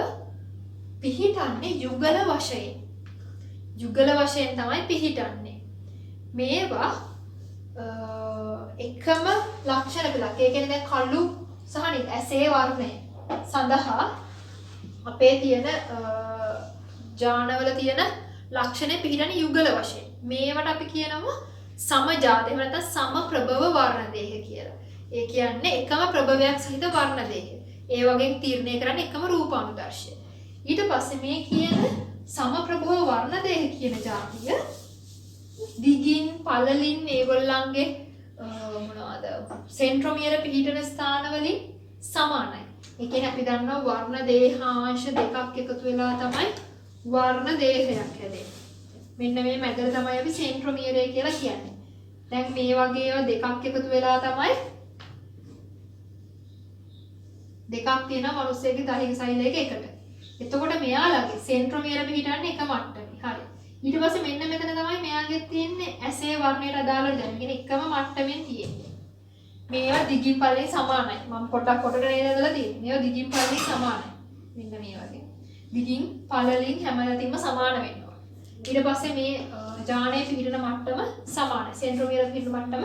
පිහිටන්නේ යුගල වශයෙන්. යුගල වශයෙන් තමයි පිහිටන්නේ. මේවා එකම ලක්ෂණ පෙළක්. ඒ කියන්නේ දැන් කළු සහ නිල් ඇසේ වර්ණය සඳහා අපේ තියෙන ජානවල තියෙන ලක්ෂණ පිහිටන්නේ යුගල වශයෙන්. මේවට අපි කියනවා සමජාත. එහෙම නැත්නම් සමප්‍රභව වර්ණ දේහ කියලා. ඒ කියන්නේ එකම ප්‍රභවයක් සහිත වර්ණ දේහ. ඒ වගේ තීරණය කරන්නේ එකම රූපානුදර්ශය. ඊට පස්සේ මේ කියන සමප්‍රභව වර්ණ දේහ කියන જાතිය දිගින් පළලින් ඒගොල්ලන්ගේ මොනවාද සෙන්ට්‍රොමියර පිහිටන ස්ථානවලින් සමානයි. ඒ කියන්නේ අපි දන්නවා වර්ණ දේහාංශ දෙකක් එකතු වෙලා තමයි වර්ණ දේහයක් හැදෙන්නේ. මෙන්න මේ මැදට තමයි අපි සෙන්ට්‍රොමියරය කියලා කියන්නේ. දැන් මේ වගේ ඒවා දෙකක් එකතු වෙලා තමයි දෙකක් තියෙනවා මිනිස්සෙගේ දහික සෛල එකට. එතකොට මෙයාලගේ සෙන්ට්‍රොමියර පිහිටන්නේ එක මට්ටමේ. හරි. ඊට පස්සේ මෙන්න මෙතන තමයි මෙයාගේ තියෙන්නේ ඇසේ වර්ණයට අදාළ දැනගෙන එකම මට්ටමින් තියෙන්නේ. මේවා දිගින් පළලින් සමානයි. මම පොඩක් කොටට නේද දාලා තියෙන්නේ. මේවා දිගින් පළලින් සමානයි. මෙන්න මේ වගේ. දිගින් පළලින් හැමතිස්සෙම සමාන වෙනවා. ඊට පස්සේ මේ ජානයේ පිහිටන මට්ටම සමානයි. සෙන්ට්‍රොමියර පිහිටන මට්ටම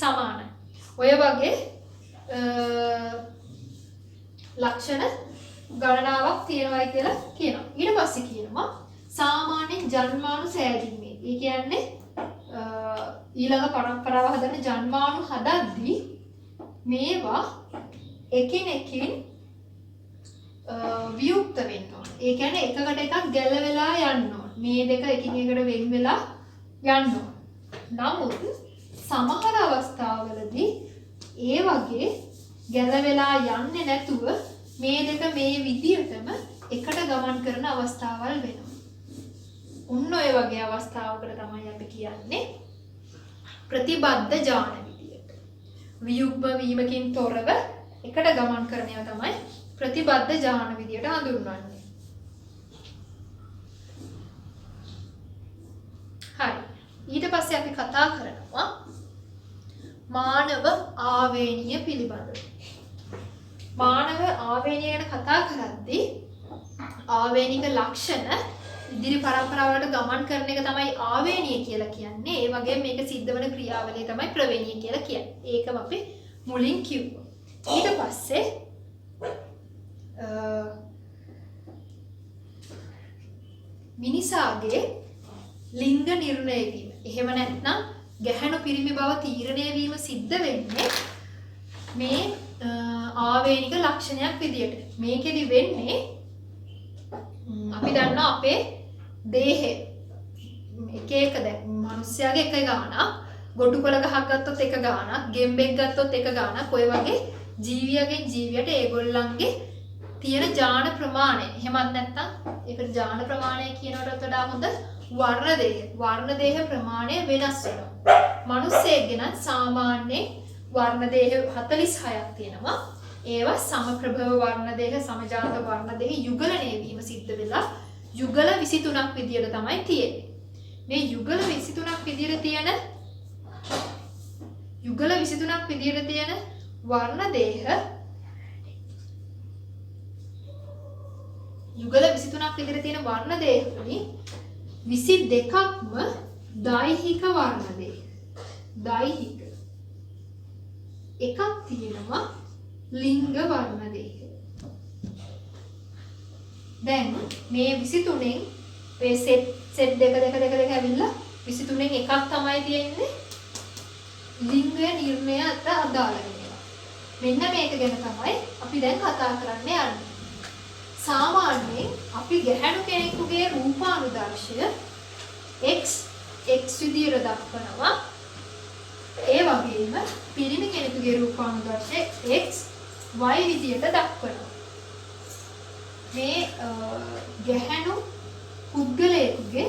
සමානයි. ඔය වගේ ලක්ෂණ ගණනාවක් තියෙනවායි කියලා කියනවා. ඊට පස්සේ කියනවා සාමාන්‍යයෙන් ජන්මාණු සෑදීමේ. ඒ කියන්නේ ඊළඟ පරම්පරාව හදන ජන්මාණු හදද්දී මේවා එකිනෙකින් වියුක්ත වෙන්න ඕන. ඒ කියන්නේ එකකට එකක් ගැලවෙලා යන්න ඕන. මේ දෙක එකින් එකට වෙන් වෙලා යන්න ඕන. නමුත් සමහර අවස්ථාවලදී ඒ වගේ ගැලවෙලා යන්නේ නැතුව මේ දෙක මේ විදියටම එකට ගමන් කරන අවස්ථාවල් වෙනවා. වගේ අවස්ථාවකට තමයි අපි කියන්නේ ප්‍රතිබද්ධ ඥාන විදියට. වියුක්ම වීමකින් තොරව එකට ගමන් කරන ඒවා තමයි ප්‍රතිබද්ධ ඥාන විදියට හඳුන්වන්නේ. හරි. ඊට පස්සේ අපි කතා කරනවා මානව ආවේනිය පිළිබඳව. මානව ආවේනිය ගැන කතා කරද්දී ආවේනික ලක්ෂණ ඉදිරි පරම්පරාවලට ගමන් කරන එක තමයි ආවේනිය කියලා කියන්නේ. ඒ වගේම මේක සිද්ධ වෙන ක්‍රියාවලිය තමයි ප්‍රවේණිය කියලා කියන්නේ. ඒකම අපි මුලින් කිව්වා. ඊට පස්සේ මිනිසාගේ ලිංග නිර්ණය වීම. එහෙම නැත්නම් ගැහැණු පිරිමි බව තීරණය වීම සිද්ධ වෙන්නේ මේ ආවේනික ලක්ෂණයක් විදියට. මේකෙදි වෙන්නේ අපි දන්නවා අපේ දේහය එක එක දැන් මිනිස්යාගේ එක ගානක්, ගොටු කොළ ගහක් ගත්තොත් එක ගානක්, ගෙම්බෙක් ගත්තොත් එක ගානක්, ඔය වගේ ජීවියගෙන් ජීවියට ඒගොල්ලන්ගේ තියෙන ඥාන ප්‍රමාණය. එහෙමත් නැත්නම් ඒකට ඥාන ප්‍රමාණය කියනකට වඩා හොඳ වර්ණ දේහ ප්‍රමාණය වෙනස් වෙනවා. මිනිස්සෙක්ගේ නම් සාමාන්‍යයෙන් වර්ණ දේහ 46ක් තියෙනවා. ඒවා සමප්‍රභව වර්ණ දේහ, සමජාත වර්ණ දේහ යුගලණය වීම සිද්ධ වෙලා යුගල 23ක් විදියට තමයි තියෙන්නේ. මේ යුගල 23ක් විදියට තියෙන වර්ණ දේහ යුගල 23ක් විදියට තියෙන වර්ණ දේහ වලින් 22ක්ම දෛහික වර්ණ දේහ. දෛහික එකක් තියෙනවා ලිංග වර්ණ දේහ. දැන් මේ 23න් මේ සෙට් දෙක ඇවිල්ලා 23න් එකක් තමයි තියෙන්නේ ලිංගය නිර්ණයට අදාළ වෙනවා. මෙන්න මේක ගැන තමයි අපි දැන් කතා කරන්න යන්නේ. සාමාන්‍යයෙන් අපි ගැහැණු කෙනෙකුගේ රූපානුදර්ශය x විදියට දක්වනවා. ඒ වගේම පිරිමි කෙනෙකුගේ රූපානුදර්ශය x y විදියට දක්වනවා. මේ ගැහැණු පුද්ගලයෙකුගේ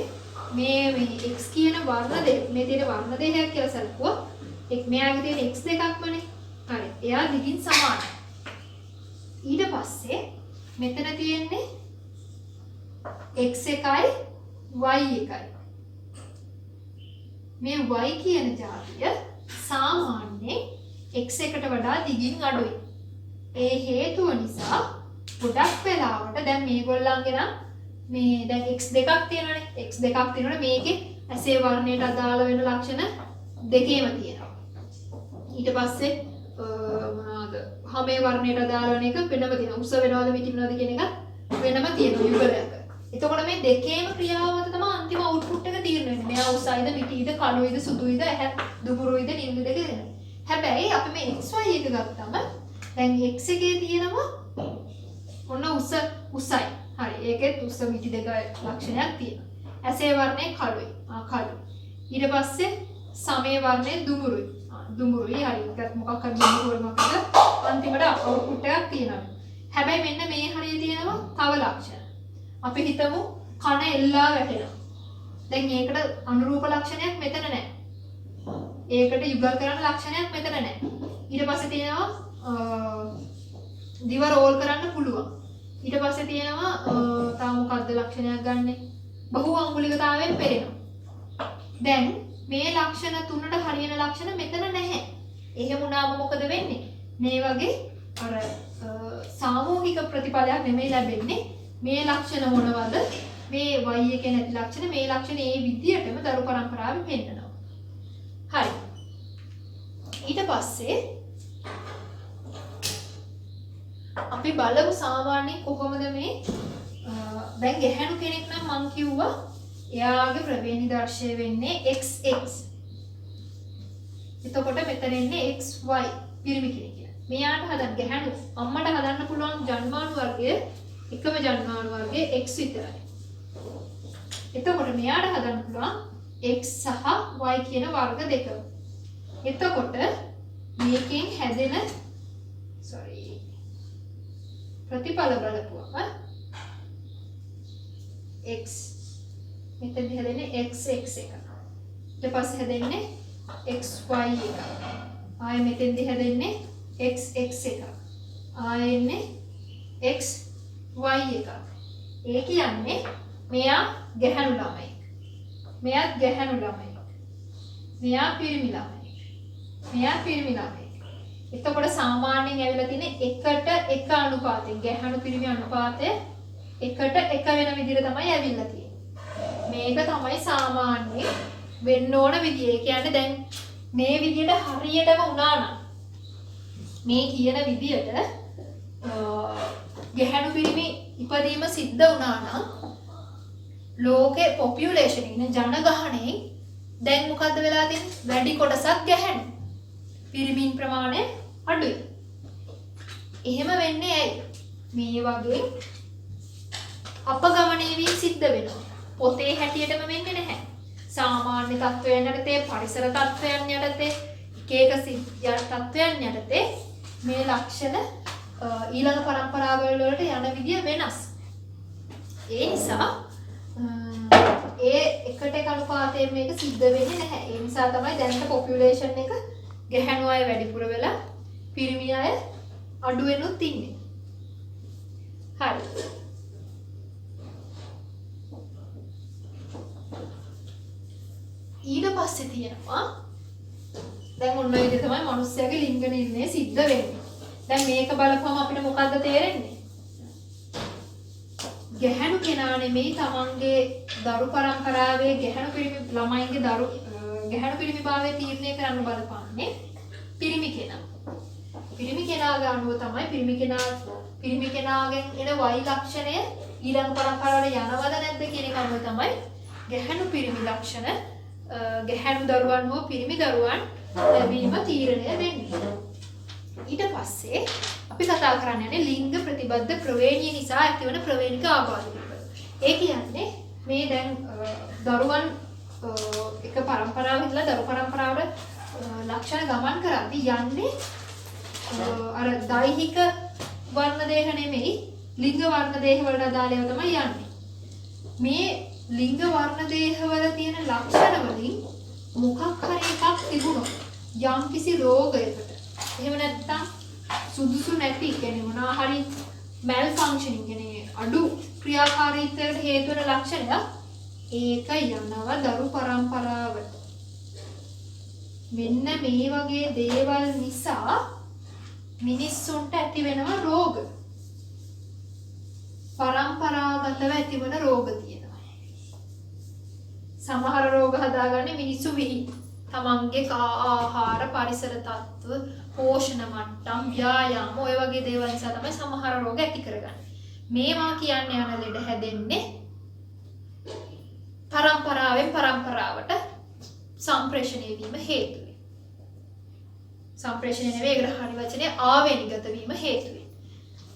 මේ x කියන වර්ණ දෙක මේ තියෙන වර්ණ දෙකක් කියලා සැලකුවා. මෙයාගේ තියෙන x දෙකක්මනේ. හරි. එයා දිගින් සමානයි. ඊට පස්සේ මෙතන තියෙන්නේ x එකයි y එකයි. මේ y කියන જાතිය සාමාන්‍යයෙන් x එකට වඩා දිගින් අඩුයි. ඒ හේතුව නිසා ගොඩක් වෙලාවට දැන් මේගොල්ලන්ගේ නම් මේ දැන් x දෙකක් තියෙනවානේ. x දෙකක් තියෙනකොට මේකේ ඇසේ වර්ණයට අදාළ වෙන ලක්ෂණ දෙකේම තියෙනවා. ඊට පස්සේ මොනවාද? හැමේ වර්ණයට අදාළ වෙන එක වෙනම තියෙනවා. උස වෙනවද මිටි වෙනවද කියන එක වෙනම තියෙනවා යුගලයක. එතකොට මේ දෙකේම ක්‍රියාව මත තමයි අන්තිම අවුට්පුට් එක තීරණය වෙන්නේ. මෙයා උසයිද මිටිද කළුයිද සුදුයිද ඇහැ දුඹුරුයිද නිල්ද දෙක දෙනවා. හැබැයි අපි මේ xy එක ගත්තම දැන් x එකේ තියෙනවා ඔන්න උසයි. හරි. ඒකෙත් උස මිටි දෙක ලක්ෂණයක් තියෙනවා. ඇසේ වර්ණය කළුයි. කළු. ඊට පස්සේ සමේ වර්ණය දුඹුරුයි. දුඹුරුයි. හරි. ඒකත් මොකක් හරි දුඹුරු මොකද අන්තිමට අවුට්පුට් එකක් තියෙනවා. හැබැයි මෙන්න මේ හරිය තියෙනවා තව ලක්ෂණ. අපි හිතමු කන එල්ලා වැටෙනවා. දැන් ඒකට අනුරූප ලක්ෂණයක් මෙතන නැහැ. ඒකට යුගල් කරන ලක්ෂණයක් මෙතන නැහැ. ඊට පස්සේ තියෙනවා දිව රෝල් කරන්න පුළුවන්. ඊට පස්සේ තියෙනවා තව මොකක්ද ලක්ෂණයක් ගන්නෙ? බහු අංගුලිකතාවයෙන් පෙරෙනවා. දැන් මේ ලක්ෂණ තුනට හරියන ලක්ෂණ මෙතන නැහැ. එහෙම වුණාම මොකද වෙන්නේ? මේ වගේ අර සාමූහික ප්‍රතිඵලයක් නෙමෙයි ලැබෙන්නේ. මේ ලක්ෂණ මොනවද? මේ y එකේ නැති ලක්ෂණ මේ ලක්ෂණ ඒ විදියටම දරු පරම්පරාවෙන් පෙන්නනවා. හරි. ඊට පස්සේ අපි බලමු සාමාන්‍යයෙන් කොහොමද මේ දැන් ගැහැණු කෙනෙක් නම් මං කිව්වා එයාගේ ප්‍රවේණි දර්ශය වෙන්නේ xx. එතකොට මෙතන එන්නේ xy පිරිමි කෙනෙක් කියලා. මෙයාට හදන්න ගැහැණු අම්මට හදන්න පුළුවන් ජන්මාණු වර්ගය එකම ජන්මාණු වර්ගයේ x විතරයි. එතකොට මෙයාට හදන්න පුළුවන් x සහ y කියන වර්ග දෙකම. එතකොට මේකෙන් හැදෙන ප්‍රතිඵල බලපුවම x මෙතෙන්දි හැදෙන්නේ xx එක. ඊට පස්සේ හැදෙන්නේ xy එක. ආයෙ මෙතෙන්දි හැදෙන්නේ xx එක. ආයෙ එන්නේ xy එක. ඒ කියන්නේ මෙයා ගැහැණු ළමයි. මෙයාත් ගැහැණු ළමයි. මෙයා පිරිමි ළමයි. මෙයා පිරිමි ළමයි. එතකොට සාමාන්‍යයෙන් ඇවිල්ලා තියෙන්නේ 1:1 අනුපාතයෙන් ගැහැණු පිරිමි අනුපාතය 1:1 වෙන විදිහට තමයි ඇවිල්ලා තියෙන්නේ. මේක තමයි සාමාන්‍ය වෙන්න ඕන විදිය. ඒ කියන්නේ දැන් මේ විදිහට හරියටම වුණා නම් මේ කියන විදිහට ගැහැණු පිරිමි ඉපදීම සිද්ධ වුණා නම් ලෝකේ පොපියුලේෂන් ඉන්න ජනගහනයේ දැන් මොකද්ද වෙලා තියෙන්නේ? වැඩි කොටසක් ගැහැණු. පිරිමින් ප්‍රමාණය අඩුයි. එහෙම වෙන්නේ ඇයි? මේ වගේ අපගමනය වීම සිද්ධ වෙනවා. පොතේ හැටියටම වෙන්නේ නැහැ. සාමාන්‍ය තත්ත්වයන් යටතේ, පරිසර තත්ත්වයන් යටතේ, එක තත්ත්වයන් යටතේ මේ ලක්ෂණ ඊළඟ පරම්පරාවල වලට යන විදිය වෙනස්. ඒ නිසා ඒ 1:1 අනුපාතයෙන් මේක සිද්ධ වෙන්නේ නැහැ. ඒ නිසා තමයි දැනට පොපියුලේෂන් එක ගැහැණු අය වැඩිපුර වෙලා පිරිමි අය අඩු වෙනුත් ඉන්නේ. හරි. ඊට පස්සේ තියෙනවා දැන් ඔන්න ඔය විදිහ තමයි මිනිස්යාගේ ලිංග නිර්ණය සිද්ධ වෙන්නේ. දැන් මේක බලපුවම අපිට මොකද්ද තේරෙන්නේ? ගැහැණු කෙනා නෙමෙයි තමන්ගේ දරු පරම්පරාවේ ගැහැණු පිරිමි ළමයින්ගේ ගැහැණු පිරිමි භාවය තීරණය කරන්න බලපාන්නේ පිරිමි කෙනා. පිරිමි කෙනාගේ අනුව තමයි පිරිමි කෙනාගෙන් එන වයි ලක්ෂණය ඊළඟ පරම්පරාවට යනවද නැද්ද කියන එක අනුව තමයි ගැහැණු පිරිමි ලක්ෂණ ගැහැණු දරුවන් හෝ පිරිමි දරුවන් ලැබීම තීරණය වෙන්නේ. ඊට පස්සේ අපි කතා කරන්න යන්නේ ලිංග ප්‍රතිබද්ධ ප්‍රවේණිය නිසා ඇතිවන ප්‍රවේණික ආබාධ පිළිබඳ. ඒ කියන්නේ මේ දැන් දරුවන් එක පරම්පරාවක ඉඳලා දරු පරම්පරාවට ලක්ෂණ ගමන් කරද්දී යන්නේ අර දෛහික වර්ණ දේහ නෙමෙයි ලිංග වර්ණ දේහ වලට අදාළව තමයි යන්නේ. මේ ලිංග වර්ණ දේහ වල තියෙන ලක්ෂණ වලින් මොකක් හරි එකක් තිබුණොත් යම්කිසි රෝගයකට එහෙම නැත්නම් සුදුසු නැති කියන්නේ මොනවා හරි මැල් ෆන්ක්ෂනින් කියන්නේ අඩු ක්‍රියාකාරීත්වයකට හේතු වෙන ලක්ෂණයක් ඒක යනවා දරු පරම්පරාවට. මෙන්න මේ වගේ දේවල් නිසා මිනිස්සුන්ට ඇති වෙනවා රෝග. පරම්පරාගතව ඇතිවන රෝග තියෙනවා. සමහර රෝග හදාගන්නේ මිනිස්සු විහි. තමන්ගේ ආහාර පරිසර තත්ත්ව පෝෂණ මට්ටම් ව්‍යායාම ඔය වගේ දේවල් නිසා තමයි සමහර රෝග ඇති කරගන්නේ. මේවා කියන්නේ යන ලෙඩ හැදෙන්නේ පරම්පරාවෙන් පරම්පරාවට සම්ප්‍රේෂණය වීම හේතුවෙන්. සම්ප්‍රේෂණය නෙවෙයි ඒකට හරි වචනේ ආවේනිගත වීම හේතුවෙන්.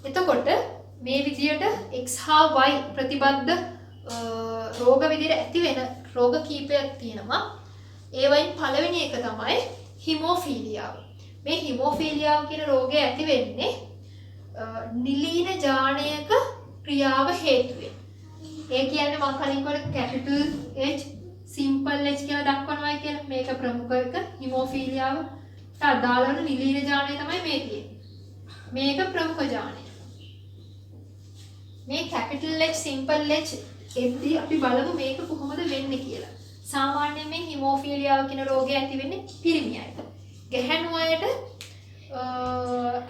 එතකොට මේ විදියට x හා y ප්‍රතිබද්ධ රෝග විදියට ඇති වෙන රෝග කීපයක් තියෙනවා. ඒ වයින් පළවෙනි එක තමයි හිමෝෆීලියාව. මේ හිමෝෆීලියාව කියන රෝගය ඇති වෙන්නේ නිලීන ජානයක ක්‍රියාව හේතුවෙන්. ඒ කියන්නේ මම කලින් කිව්වා කැපිටල් H සිම්පල් H කියලා දක්වනවා කියලා. මේක ප්‍රමුඛ එක හිමෝෆීලියාවට අදාළ වන නිලීන ජානය තමයි මේ තියෙන්නේ. මේක ප්‍රමුඛ ජානය. මේ කැපිටල් H සිම්පල් H එද්දී අපි බලමු මේක කොහොමද වෙන්නේ කියලා. සාමාන්‍යයෙන් මේ හිමෝෆීලියාව කියන රෝගය ඇති වෙන්නේ පිරිමි අයට. ගැහැණු අයට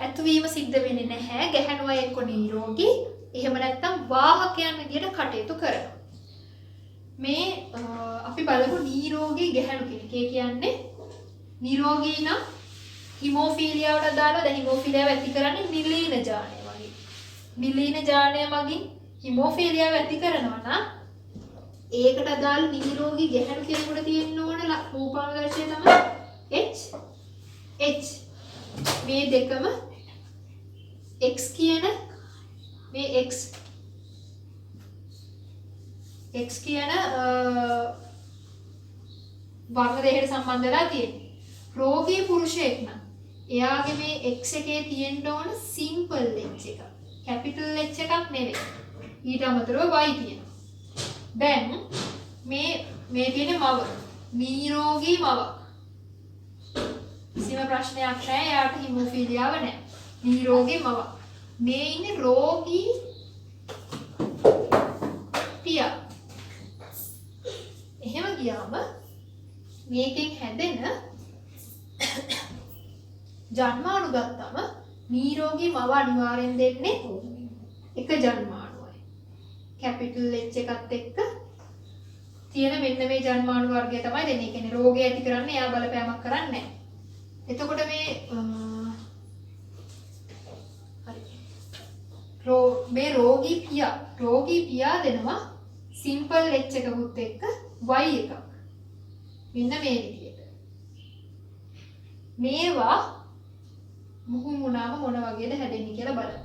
ඇතිවීම සිද්ධ වෙන්නේ නැහැ. ගැහැණු අය එක්ක නිරෝගී එහෙම නැත්නම් වාහකයන් විදියට කටයුතු කරනවා. මේ අපි බලමු නිරෝගී ගැහැණු කෙනෙක්. ඒ කියන්නේ නිරෝගී නම් හිමෝෆීලියාවට අදාළව දැන් හිමෝෆීලියාව ඇති කරන්නේ නිලීන ජානය වගේ. නිලීන ජානය මගින් හිමෝෆීලියාව ඇති කරනවා නම් ඒකට අදාළ නිරෝගී ගැහැණු කෙනෙකුට තියෙන්න ඕන රූපාවදර්ශය තමයි H. මේ දෙකම x කියන මේ x කියන වර්ණ දෙකකට සම්බන්ධ වෙලා තියෙන්නේ. රෝගී පුරුෂයෙක් නම් එයාගේ මේ x එකේ තියෙන්න ඕන සිම්පල් h එක. කැපිටල් H එකක් නෙවෙයි. ඊට අමතරව y තියෙනවා. දැන් මේ තියෙන මව නිරෝගී මව. කිසිම ප්‍රශ්නයක් නැහැ. එයාට හිමෝෆීලියාව නැහැ. නිරෝගී මව. මේ ඉන්නේ රෝගී පියා. එහෙම ගියාම මේකෙන් හැදෙන ජන්මාණු ගත්තම නිරෝගී මව අනිවාර්යෙන් දෙන්නේ එක ජන්මාණුවයි. කැපිටල් H එකත් එක්ක තියෙන මෙන්න මේ ජන්මාණු වර්ගය තමයි දෙන්නේ. කියන්නේ රෝගය ඇති කරන්නේ එයා බලපෑමක් කරන්නේ නැහැ. එතකොට මේ මේ රෝගී පියා දෙනවා සිම්පල් H එකකුත් එක්ක Y එකක්. මෙන්න මේ විදිහට. මේවා මුහුණාම මොන වගේද හැදෙන්නේ කියලා බලන්න.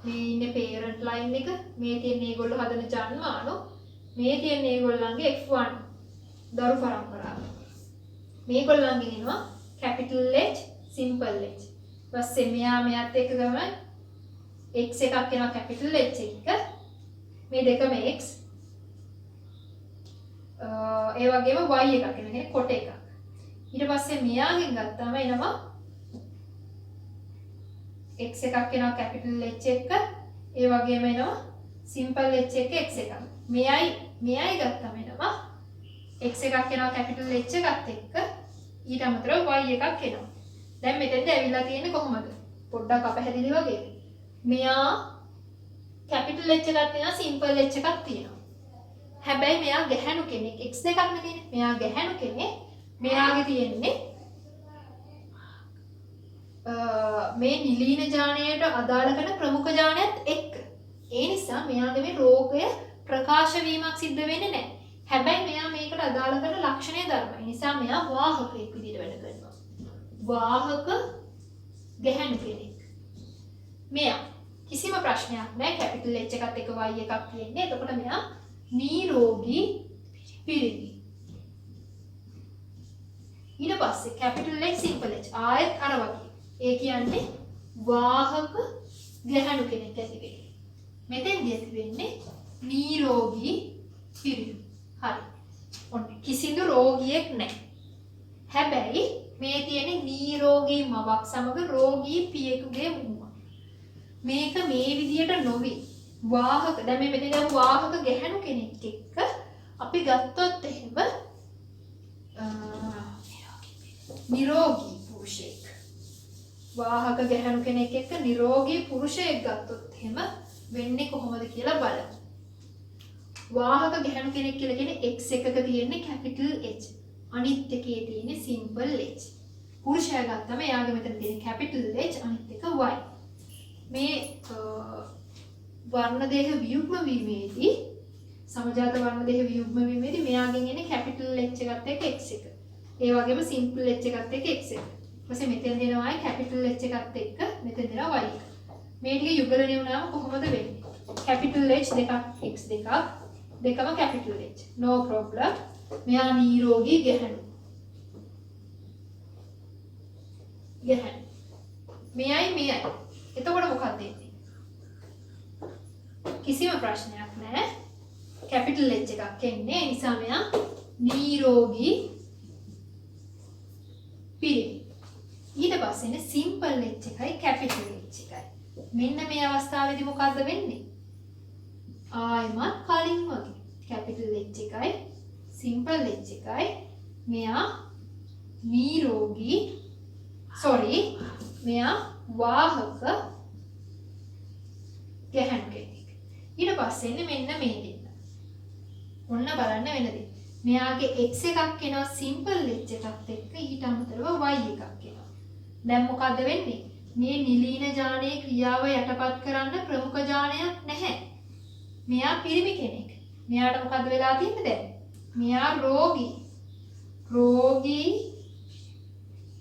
මේ ඉන්නේ parent line එක. මේ තියෙන මේගොල්ලෝ හදන ජන්මාණු. මේ තියෙන මේගොල්ලන්ගේ F1 දරු පරම්පරාව. මේගොල්ලන්ගෙන් එනවා capital H simple H. ඊපස්සේ මෙයාත් එක්ක ගම x එකක් එනවා capital H එක. මේ දෙකම x. ඒ වගේම y එකක් එනවා. කියන්නේ කොට එකක්. ඊට පස්සේ මෙයාගෙන් ගත්තාම එනවා x එකක් එනවා capital H එක. ඒ වගේම එනවා simple H එක x එකක්. මෙයයි ගත්තම එනවා x එකක් එනවා capital H එකත් එක්ක. ඊට අමතරව y එකක් එනවා. දැන් මෙතෙන්ද ඇවිල්ලා තියෙන්නේ කොහොමද? පොඩ්ඩක් අපහැදිලි වගේ. මෙයා capital H එකක් තියෙනවා simple H එකක් තියෙනවා. හැබැයි මෙයා ගැහැණු කෙනෙක්. x දෙකක් නෙන්නේ. මෙයා ගැහැණු කෙනෙක්. මෙයාගේ තියෙන්නේ මේ නිලීන ජානයට අදාළ කරන ප්‍රමුඛ ජානයත් එක්ක. ඒ නිසා මෙයාගේ මේ රෝගය ප්‍රකාශ වීමක් සිද්ධ වෙන්නේ නැහැ. හැබැයි මෙයා මේකට අදාළ කරන ලක්ෂණය ධර්ම. ඒ නිසා මෙයා වාහකයෙක් විදිහට වැඩ කරනවා. වාහක ගැහැණු කෙනෙක්. මෙයා කිසිම ප්‍රශ්නයක් නැහැ. කැපිටල් H එකත් එක y එකක් තියෙන්නේ. එතකොට මෙයා නිරෝගී පිරිමි. ඊට පස්සේ කැපිටල් H සිම්පල් H ආයෙත් අර වගේ. ඒ කියන්නේ වාහක ගැහැණු කෙනෙක් ඇති වෙන්නේ. මෙතෙන්දී ඇති වෙන්නේ නිරෝගී පිරිමි. හරි. ඔන්න කිසිදු රෝගියෙක් නැහැ. හැබැයි මේ තියෙන්නේ නිරෝගී මවක් සමග රෝගී පියෙකුගේ මුව. මේක මේ විදියට නොවි. වාහක දැන් මේ මෙතන ගමු වාහක ගැහැණු කෙනෙක් එක්ක අපි ගත්තොත් එහෙම නිරෝගී පුරුෂයෙක්. වාහක ගැහැණු කෙනෙක් එක්ක නිරෝගී පුරුෂයෙක් ගත්තොත් එහෙම වෙන්නේ කොහොමද කියලා බලමු. වාහක ගැහැණු කෙනෙක් කියලා කියන්නේ x එකක තියෙන්නේ capital H. අනිත් එකේ තියෙන්නේ simple H. පුරුෂයා ගත්තම එයාගේ මෙතන තියෙන capital H අනිත් එක y. මේ වර්ණ දේහ වියුග්ම වීමේදී සමජාත වර්ණ දේහ වියුග්ම වීමේදී මෙයාගෙන් එන්නේ capital H එකත් එක්ක x එක. ඒ වගේම simple H එකත් එක්ක x එක. ඊපස්සේ මෙතෙන් දෙනවා capital H එකත් එක්ක මෙතෙන් දෙනවා y එක. මේ ටික යුගලණය වුණාම කොහොමද වෙන්නේ? capital H දෙකක් x දෙකක් දෙකම capital H. no problem. මෙයා නිරෝගී ගැහැණු. මෙයයි. එතකොට මොකක්ද වෙන්නේ? කිසිම ප්‍රශ්නයක් නැහැ. capital H එකක් එන්නේ. ඒ නිසා මෙයා නිරෝගී පිරිමි. ඊට පස්සේ ඉන්නේ simple H එකයි capital H එකයි. මෙන්න මේ අවස්ථාවේදී මොකද්ද වෙන්නේ? ආයමත් කලින් වගේ capital H එකයි simple H එකයි මෙයා නිරෝගී මෙයා වාහක ගැහැණු කෙනෙක්. ඊට පස්සේ ඉන්නේ මෙන්න මේ දෙන්න. ඔන්න බලන්න වෙනදී. මෙයාගේ x එකක් එනවා simple H එකත් එක්ක ඊට අමතරව y එකක් එනවා. දැන් මොකද වෙන්නේ? මේ නිලීන ජානයේ ක්‍රියාව යටපත් කරන්න ප්‍රමුඛ ජානයක් නැහැ. මෙයා පිරිමි කෙනෙක්. මෙයාට මොකද වෙලා තියෙන්නේ දැන්? මෙයා රෝගී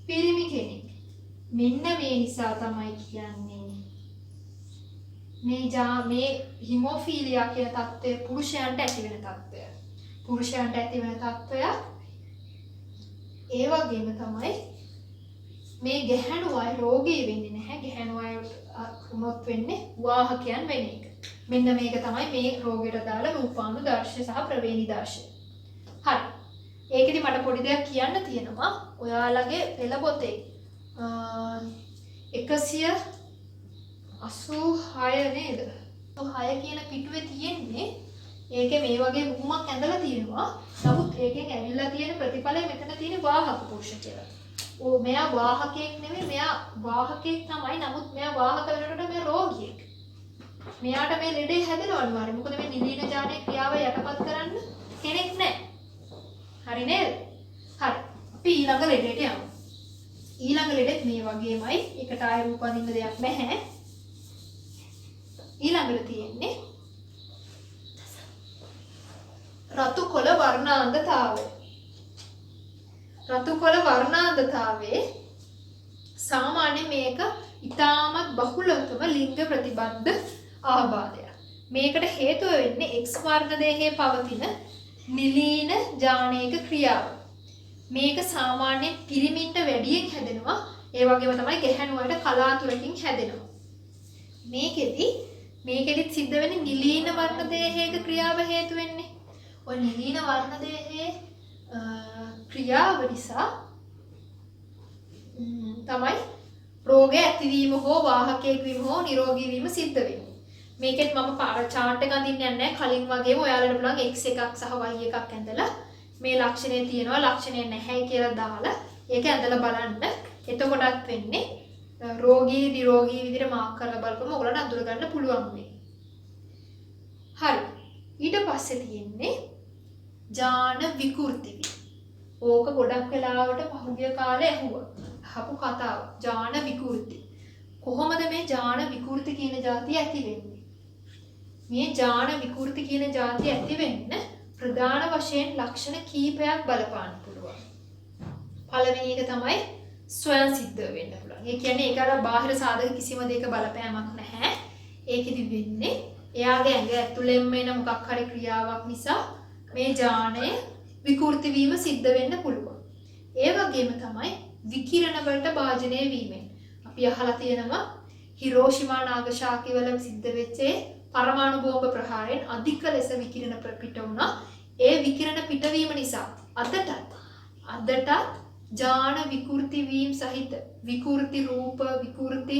පිරිමි කෙනෙක්. මෙන්න මේ නිසා තමයි කියන්නේ මේ හිමෝෆීලියා කියන තත්ත්වය පුරුෂයන්ට ඇති වෙන තත්ත්වය. පුරුෂයන්ට ඇති වෙන තත්ත්වයක්. ඒ වගේම තමයි මේ ගැහැණු අය රෝගී වෙන්නේ නැහැ. ගැහැණු අය වුණොත් වෙන්නේ වාහකයන් වෙන එක. මෙන්න මේක තමයි මේ රෝගයට දාලා රූපාණු දර්ශය සහ ප්‍රවේණි දර්ශය. හරි. ඒකෙදි මට පොඩි දෙයක් කියන්න තියෙනවා. ඔයාලගේ පෙළ පොතේ 186 නේද? 6 කියන පිටුවේ තියෙන්නේ ඒකේ මේ වගේ මුහුමක් ඇඳලා තියෙනවා. නමුත් ඒකෙන් ඇවිල්ලා තියෙන ප්‍රතිඵලය මෙතන තියෙන වාහක පුරුෂ කියලා. ඕ මෙයා වාහකයෙක් නෙමෙයි, මෙයා වාහකයෙක් තමයි. නමුත් මෙයා වාහක වෙනකොට මෙයා රෝගියෙක්. මෙයාට මේ ලෙඩේ හැදෙනවා අනිවාර්යයෙන්. මොකද මේ නිලීන ජානයේ ක්‍රියාව යටපත් කරන්න කෙනෙක් නැහැ. හරි නේද? හරි. අපි ඊළඟ ලෙඩේට යමු. ඊළඟ ලෙඩෙත් මේ වගේමයි. ඒකට ආය රූප අඳින්න දෙයක් නැහැ. ඊළඟට තියෙන්නේ රතු කොළ වර්ණාන්ධතාවය. රතු කොළ වර්ණාන්ධතාවයේ සාමාන්‍ය මේක ඉතාමත් බහුලවම ලිංග ප්‍රතිබද්ධ ආබාධයක්. මේකට හේතුව වෙන්නේ X වර්ණ දේහයේ පවතින නිලීන ජානයක ක්‍රියාව. මේක සාමාන්‍යයෙන් පිරිමින්ට වැඩියෙන් හැදෙනවා. ඒ වගේම තමයි ගැහැණු වලට කලාතුරකින් හැදෙනවා. මේකෙදි සිද්ධ වෙන්නේ නිලීන වර්ණ දේහයක ක්‍රියාව හේතු වෙන්නේ. ඔය නිලීන වර්ණ දේහයේ ක්‍රියාව නිසා තමයි රෝගය ඇතිවීම හෝ වාහකයෙක් වීම හෝ නිරෝගී වීම සිද්ධ වෙන්නේ. මේකෙත් මම chart එක අඳින්න යන්නේ නැහැ. කලින් වගේම ඔයාලට පුළුවන් x එකක් සහ y එකක් ඇඳලා මේ ලක්ෂණය තියෙනවා ලක්ෂණය නැහැ කියලා දාලා ඒක ඇඳලා බලන්න. එතකොටත් වෙන්නේ රෝගී නිරෝගී විදිහට මාක් කරලා බලපුවම ඔයගලන්ට අඳුර ගන්න පුළුවන් වෙයි. හරි. ඊට පස්සේ තියෙන්නේ ජාන විකෘති. ඕක ගොඩක් වෙලාවට පහුගිය කාලේ ඇහුවා. අහපු කතාව. ජාන විකෘති. කොහොමද මේ ජාන විකෘති කියන જાතිය ඇති වෙන්නේ? මේ ජාන විකෘති කියන જાතිය ඇති වෙන්න ප්‍රධාන වශයෙන් ලක්ෂණ කීපයක් බලපාන්න පුළුවන්. පළවෙනි එක තමයි ස්වයං සිද්ධ වෙන්න පුළුවන්. ඒ කියන්නේ ඒක අර බාහිර සාධක කිසිම දෙයක බලපෑමක් නැහැ. ඒකෙදි වෙන්නේ එයාගේ ඇඟ ඇතුළෙන්ම එන මොකක් හරි ක්‍රියාවක් නිසා මේ ජානය විකෘති වීම සිද්ධ වෙන්න පුළුවන්. ඒ වගේම තමයි විකිරණ වලට භාජනය වීමෙන්. අපි අහලා තියෙනවා හිරෝෂිමා නාගසාකි වල සිද්ධ වෙච්ච පරමාණු බෝම්බ ප්‍රහාරයෙන් අධික ලෙස විකිරණ පිට වුණා. ඒ විකිරණ පිටවීම නිසා අදටත් ජාන විකෘති වීම සහිත විකෘති රූප විකෘති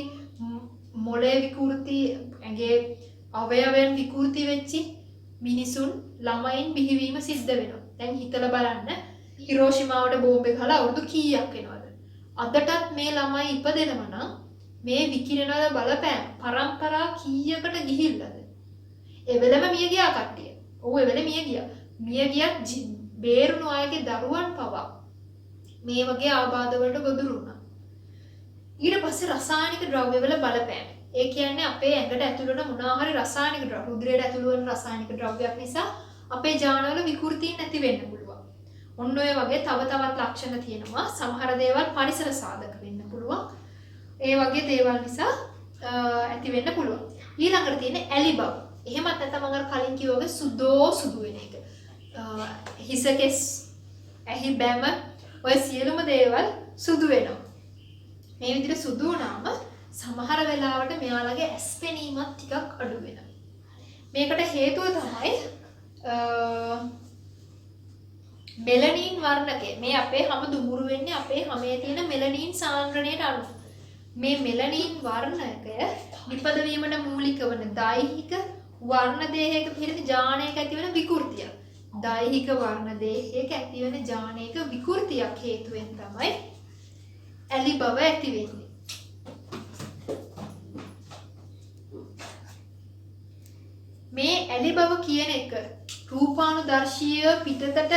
මොළේ විකෘති ඇඟේ අවයවයන් විකෘති වෙච්චි මිනිසුන් ළමයින් බිහිවීම සිද්ධ වෙනවා. දැන් හිතලා බලන්න හිරෝෂිමාවට බෝම්බ ගහලා අවුරුදු කීයක් වෙනවද? අදටත් මේ ළමයි ඉපදෙනවා නම් මේ විකිරණ වල බලපෑම පරම්පරා කීයකට ගිහිල්ලාද? ඒ වෙලම මිය ගියා කට්ටිය. ඔව් ඒ වෙලේ මිය ගියා. මිය ගියත් බේරුණු අයගේ දරුවන් පවා මේ වගේ ආබාධ වලට ගොදුරු වුණා. ඊට පස්සේ රසායනික ද්‍රව්‍ය වල බලපෑම. ඒ කියන්නේ අපේ ඇඟට ඇතුළු වෙන මොනවා හරි රසායනික ද්‍රව්‍ය, රුධිරයට ඇතුළු වෙන රසායනික ද්‍රව්‍යයක් නිසා අපේ ජානවල විකෘතීන් නැති වෙන්න පුළුවන්. ඔන්න ඔය වගේ තව තවත් ලක්ෂණ තියෙනවා. සමහර දේවල් පරිසර සාධක වෙන්න පුළුවන්. ඒ වගේ දේවල් නිසා ඇති වෙන්න පුළුවන්. ඊළඟට තියෙන ඇලි බව. එහෙමත් නැත්නම් මම අර කලින් කිව්වා වගේ සුදු වෙන එක. හිසකෙස් ඇහි බැම ඔය සියලුම දේවල් සුදු වෙනවා. මේ විදිහට සුදු වුණාම සමහර වෙලාවට මෙයාලගේ ඇස් පෙනීමත් ටිකක් අඩු වෙනවා. මේකට හේතුව තමයි මෙලනින් වර්ණකය. මේ අපේ හැම දුමුරු වෙන්නේ අපේ හැමේ තියෙන මෙලනින් සාන්ද්‍රණයට අනුව. මේ මෙලනින් වර්ණකය නිපදවීමට මූලික වන දෛහික වර්ණ දේහයක පිළිද ජානයක ඇතිවන විකෘතිය. දෛහික වර්ණ දේහයක ඇතිවන ජානයක විකෘතියක් හේතුවෙන් තමයි ඇලි බව ඇති වෙන්නේ. මේ ඇලි බව කියන එක රූපානුදර්ශීය පිටතට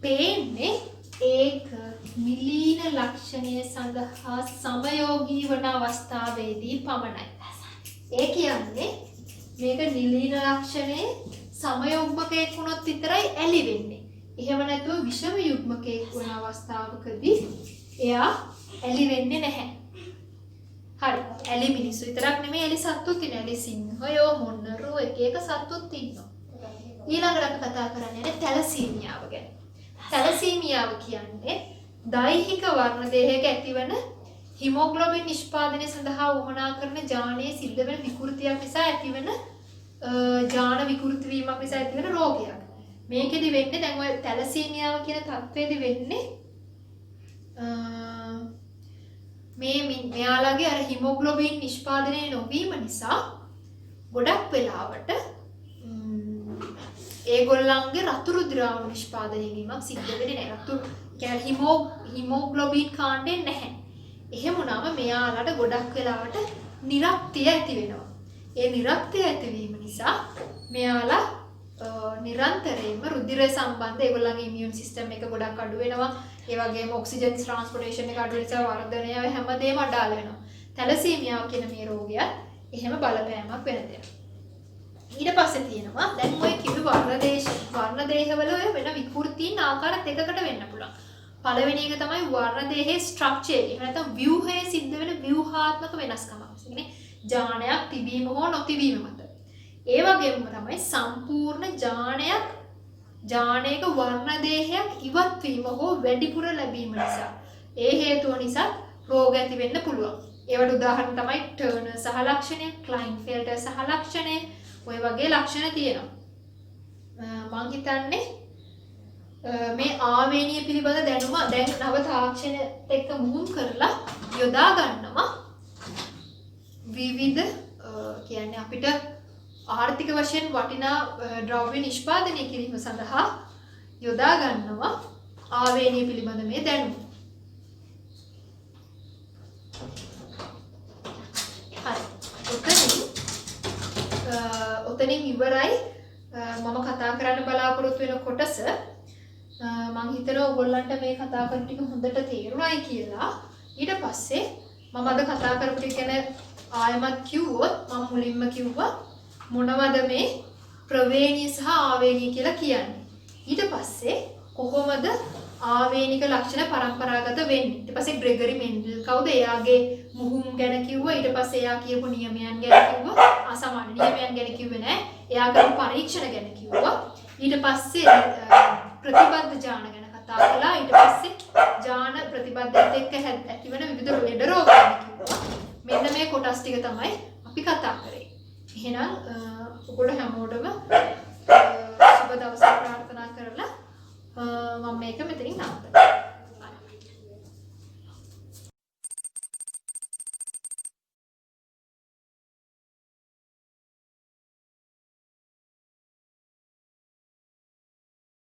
පේන්නේ ඒක නිලීන ලක්ෂණය සඳහා සමයෝගී වන අවස්ථාවේදී පමණයි. ඒ කියන්නේ මේක නිලීන ලක්ෂණයේ සමයුග්මකයක් වුණොත් විතරයි ඇලි වෙන්නේ. එහෙම නැතුව විෂම යුග්මකයක් වන අවස්ථාවකදී එයා ඇලි වෙන්නේ නැහැ. හරි. ඇලි මිනිස්සු විතරක් නෙමෙයි ඇලි සත්තුත් ඉන්නවා. ඇලි සිංහයෝ මොන්නරෝ එක සත්තුත් ඉන්නවා. ඊළඟට අපි කතා කරන්නේ තැලසීමියාව ගැන. තැලසීමියාව කියන්නේ දෛහික වර්ණ දේහයක ඇතිවන හිමොග්ලොබින් නිෂ්පාදනය සඳහා වමනා කරන ජානයේ සිද්ධ වෙන විකෘතියක් නිසා ඇතිවන ජාන විකෘති වීමක් නිසා ඇතිවන රෝගයක්. මේකෙදි වෙන්නේ දැන් ඔය තැලසීමියාව කියන තත්ත්වෙදි වෙන්නේ මෙයාලගේ අර හිමොග්ලොබින් නිෂ්පාදනය නොවීම නිසා ගොඩක් වෙලාවට ඒගොල්ලන්ගේ රතුරු ද්‍රාවණ නිෂ්පාදනය වීමක් සිද්ධ වෙන්නේ නැහැ. රතුරු කියන්නේ හිමොග්ලොබින් කාණ්ඩේ නැහැ. එහෙම වුණාම මෙයාලට ගොඩක් වෙලාවට නිරක්තිය ඇති වෙනවා. ඒ නිරක්තිය ඇතිවීම නිසා මෙයාලා නිරන්තරයෙන්ම රුධිරය සම්බන්ධ ඒගොල්ලන්ගේ ඉමුන් සිස්ටම් එක ගොඩක් අඩු වෙනවා. ඒ වගේම ඔක්සිජන් ට්‍රාන්ස්පෝර්ටේෂන් එක අඩු වෙන නිසා වර්ධනය හැමදේම අඩාල වෙනවා. තැලසීමියා කියන මේ රෝගය එහෙම බලපෑමක් වෙන දෙයක්. ඊට පස්සේ තියෙනවා දැන් ඔය කිව්ව වර්ණ දේහවල ඔය වෙන විකෘතීන් ආකාර දෙකකට වෙන්න පුළුවන්. පළවෙනි එක තමයි වර්ණ දේහයේ ස්ට්‍රක්චර් එක. එහෙම නැත්නම් ව්‍යුහයේ සිද්ධ වෙන ව්‍යුහාත්මක වෙනස්කමක්. ඒ කියන්නේ ජානයක් තිබීම හෝ නොතිබීම මත. ඒ වගේම තමයි සම්පූර්ණ ජානයක වර්ණ දේහයක් ඉවත් වීම හෝ වැඩිපුර ලැබීම නිසා ඒ හේතුව නිසා රෝග ඇති වෙන්න පුළුවන්. ඒවට උදාහරණ තමයි ටර්නර් සහලක්ෂණය, ක්ලයින්ෆෙල්ටර් සහලක්ෂණය ඔය වගේ ලක්ෂණ තියෙනවා. මම හිතන්නේ මේ ආවේනිය පිළිබඳ දැනුම දැන් නව තාක්ෂණයත් එක්ක මුහුන් කරලා යොදා ගන්නවා. විවිධ කියන්නේ අපිට ආර්ථික වශයෙන් වටිනා ද්‍රව්‍ය නිෂ්පාදනය කිරීම සඳහා යොදා ගන්නවා ආවේනිය පිළිබඳ මේ දැනුම. ඔතනින් ඉවරයි මම කතා කරන්න බලාපොරොත්තු වෙන කොටස. මම හිතනවා ඔයගොල්ලන්ට මේ කතා කරන ටික හොඳට තේරුණායි කියලා. ඊට පස්සේ මම අද කතා කරපු ටික ගැන ආයමත් කිව්වොත් මම මුලින්ම කිව්වා මොනවද මේ ප්‍රවේණිය සහ ආවේනිය කියලා කියන්නේ. ඊට පස්සේ කොහොමද ආවේනික ලක්ෂණ පරම්පරාගත වෙන්නේ. ඊට පස්සේ ග්‍රෙගරි මෙන්ඩල් කවුද එයාගේ මුහුම් ගැන කිව්වා. ඊට පස්සේ එයා කියපු නියමයන් ගැන කිව්වා. අසමාන නියමයන් ගැන කිව්වේ නෑ. එයා කරපු පරීක්ෂණ ගැන කිව්වා. ඊට පස්සේ ප්‍රතිබද්ධ ජාන ගැන කතා කළා. ඊට පස්සේ ජාන ප්‍රතිබද්ධත් එක්ක ඇතිවන විවිධ ලෙඩ රෝග ගැන කිව්වා. මෙන්න මේ කොටස් ටික තමයි අපි කතා කරේ. එහෙනම් ඔයගොල්ලෝ හැමෝටම සුබ දවසක් ප්‍රාර්ථනා කරලා මම මේක මෙතනින් නවත්තනවා.